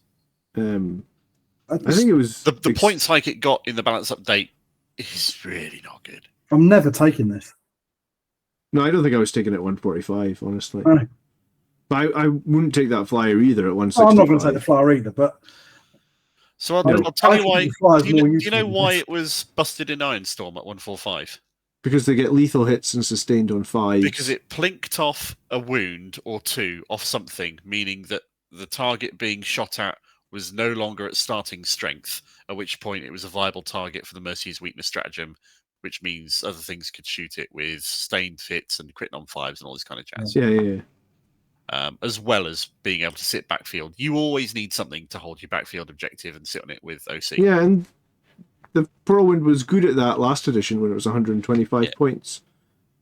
I think it was... The points hike it got in the balance update is really not good. I'm never taking this. No, I don't think I was taking it at 145, honestly. No. But I wouldn't take that flyer either at Oh, 165. I'm not going to take the flyer either, but So No. I'll tell I you think why. the flyer's Do you, more do you know useful than why this. it was busted in Ironstorm at 145? Because they get lethal hits and sustained on 5s. Because it plinked off a wound or two off something, meaning that the target being shot at was no longer at starting strength, at which point it was a viable target for the Mercy's weakness stratagem, which means other things could shoot it with sustained hits and crit on 5s and all this kind of jazz. Yeah. As well as being able to sit backfield. You always need something to hold your backfield objective and sit on it with OC. Yeah, and the Whirlwind was good at that last edition when it was 125 points.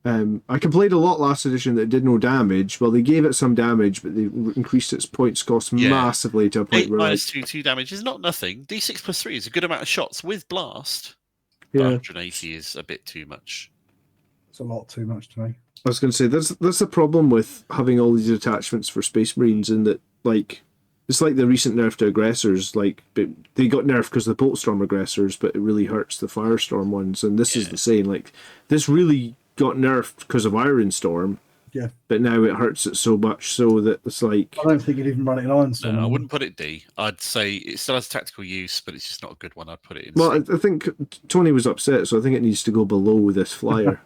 I complained a lot last edition that it did no damage. Well, they gave it some damage, but they increased its points cost massively to a point 8 where minus 2 damage is not nothing. D6 plus 3 is a good amount of shots with blast. But yeah. 180 is a bit too much. It's a lot too much to me. I was going to say that's the problem with having all these attachments for Space Marines, in that like it's like the recent nerf to aggressors. Like they got nerfed because of the Boltstorm aggressors, but it really hurts the Firestorm ones. And this is the same. Like this really got nerfed because of Ironstorm. Yeah. But now it hurts it so much so that it's like I don't think you'd even run it in Ironstorm. No, I wouldn't put it D. I'd say it still has tactical use, but it's just not a good one. I'd put it in well, C. I think Tony was upset, so I think it needs to go below this flyer.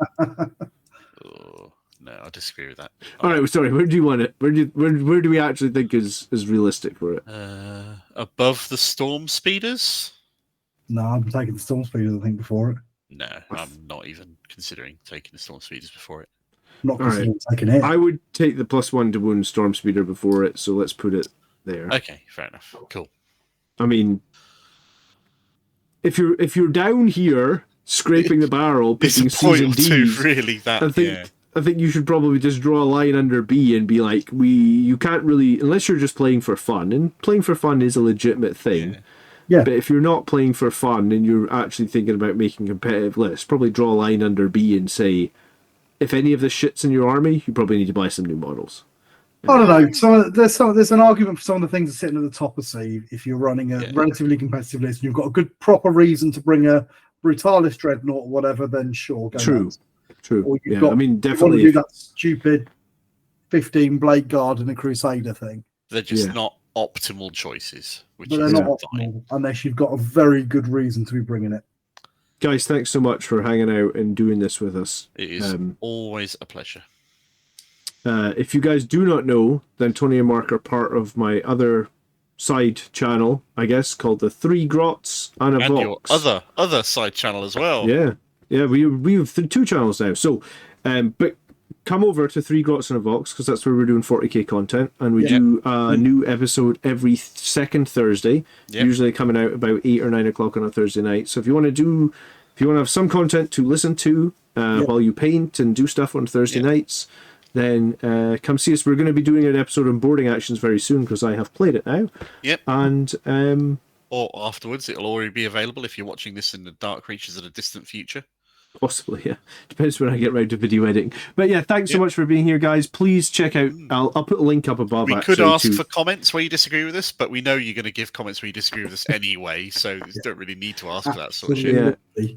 Oh, no, I disagree with that. All right, sorry. Where do you want it? Where do we actually think is realistic for it? Above the Storm Speeders? No, I'm taking the Storm Speeders, I think, before it. No, I'm not even considering taking the Storm Speeders before it. Not All right. considering taking it. I would take the +1 to wound Storm Speeder before it, so let's put it there. Okay, fair enough. Cool. I mean, if you're down here scraping the barrel, It's picking a point C's and or two, D's, really. That I think you should probably just draw a line under B and be like, you can't really, unless you're just playing for fun, and playing for fun is a legitimate thing. Yeah. But if you're not playing for fun and you're actually thinking about making a competitive list, probably draw a line under B and say, if any of this shit's in your army, you probably need to buy some new models. I don't know. There's an argument for some of the things that sitting at the top of C. If you're running a relatively competitive list, and you've got a good proper reason to bring a Brutalis Dreadnought or whatever, then sure, go nuts. True. Or you've Yeah, got, I mean, you want definitely. to do that stupid 15 Blade Guard and a Crusader thing. they're just not optimal choices. Which But they're is not fine. optimal unless you've got a very good reason to be bringing it. Guys, thanks so much for hanging out and doing this with us. It is always a pleasure. If you guys do not know, then Tony and Mark are part of my other side channel, I guess, called the Three Grots and a And your Vox. other side channel as well. Yeah, we have two channels now. So, but come over to Three Grots and a Vox, because that's where we're doing 40k content, and we do a new episode every second Thursday. Usually coming out about 8 or 9 o'clock on a Thursday night. So if you want to have some content to listen to while you paint and do stuff on Thursday nights, then come see us. We're going to be doing an episode on boarding actions very soon because I have played it now. Yep. And or afterwards, it'll already be available if you're watching this in the Dark Reaches of a distant future. possibly, yeah. Depends when I get round to video editing. But yeah, thanks so much for being here, guys. Please check out. I'll put a link up above. We could ask for comments where you disagree with us, but we know you're going to give comments where you disagree with us anyway, so you don't really need to ask for that sort of shit. Yeah.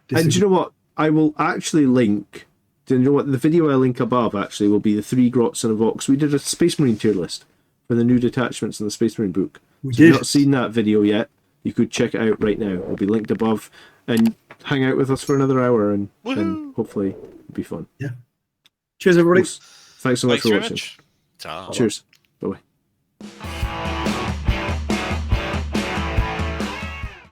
And do you know what? I will actually link. Do you know what? The video I link above actually will be the Three Grots and a Vox. We did a Space Marine tier list for the new detachments in the Space Marine book. So if you've not seen that video yet, you could check it out right now. It'll be linked above, and hang out with us for another hour, and hopefully it'll be fun. Yeah. Cheers, everybody. Thanks so much for watching. Ta. Cheers.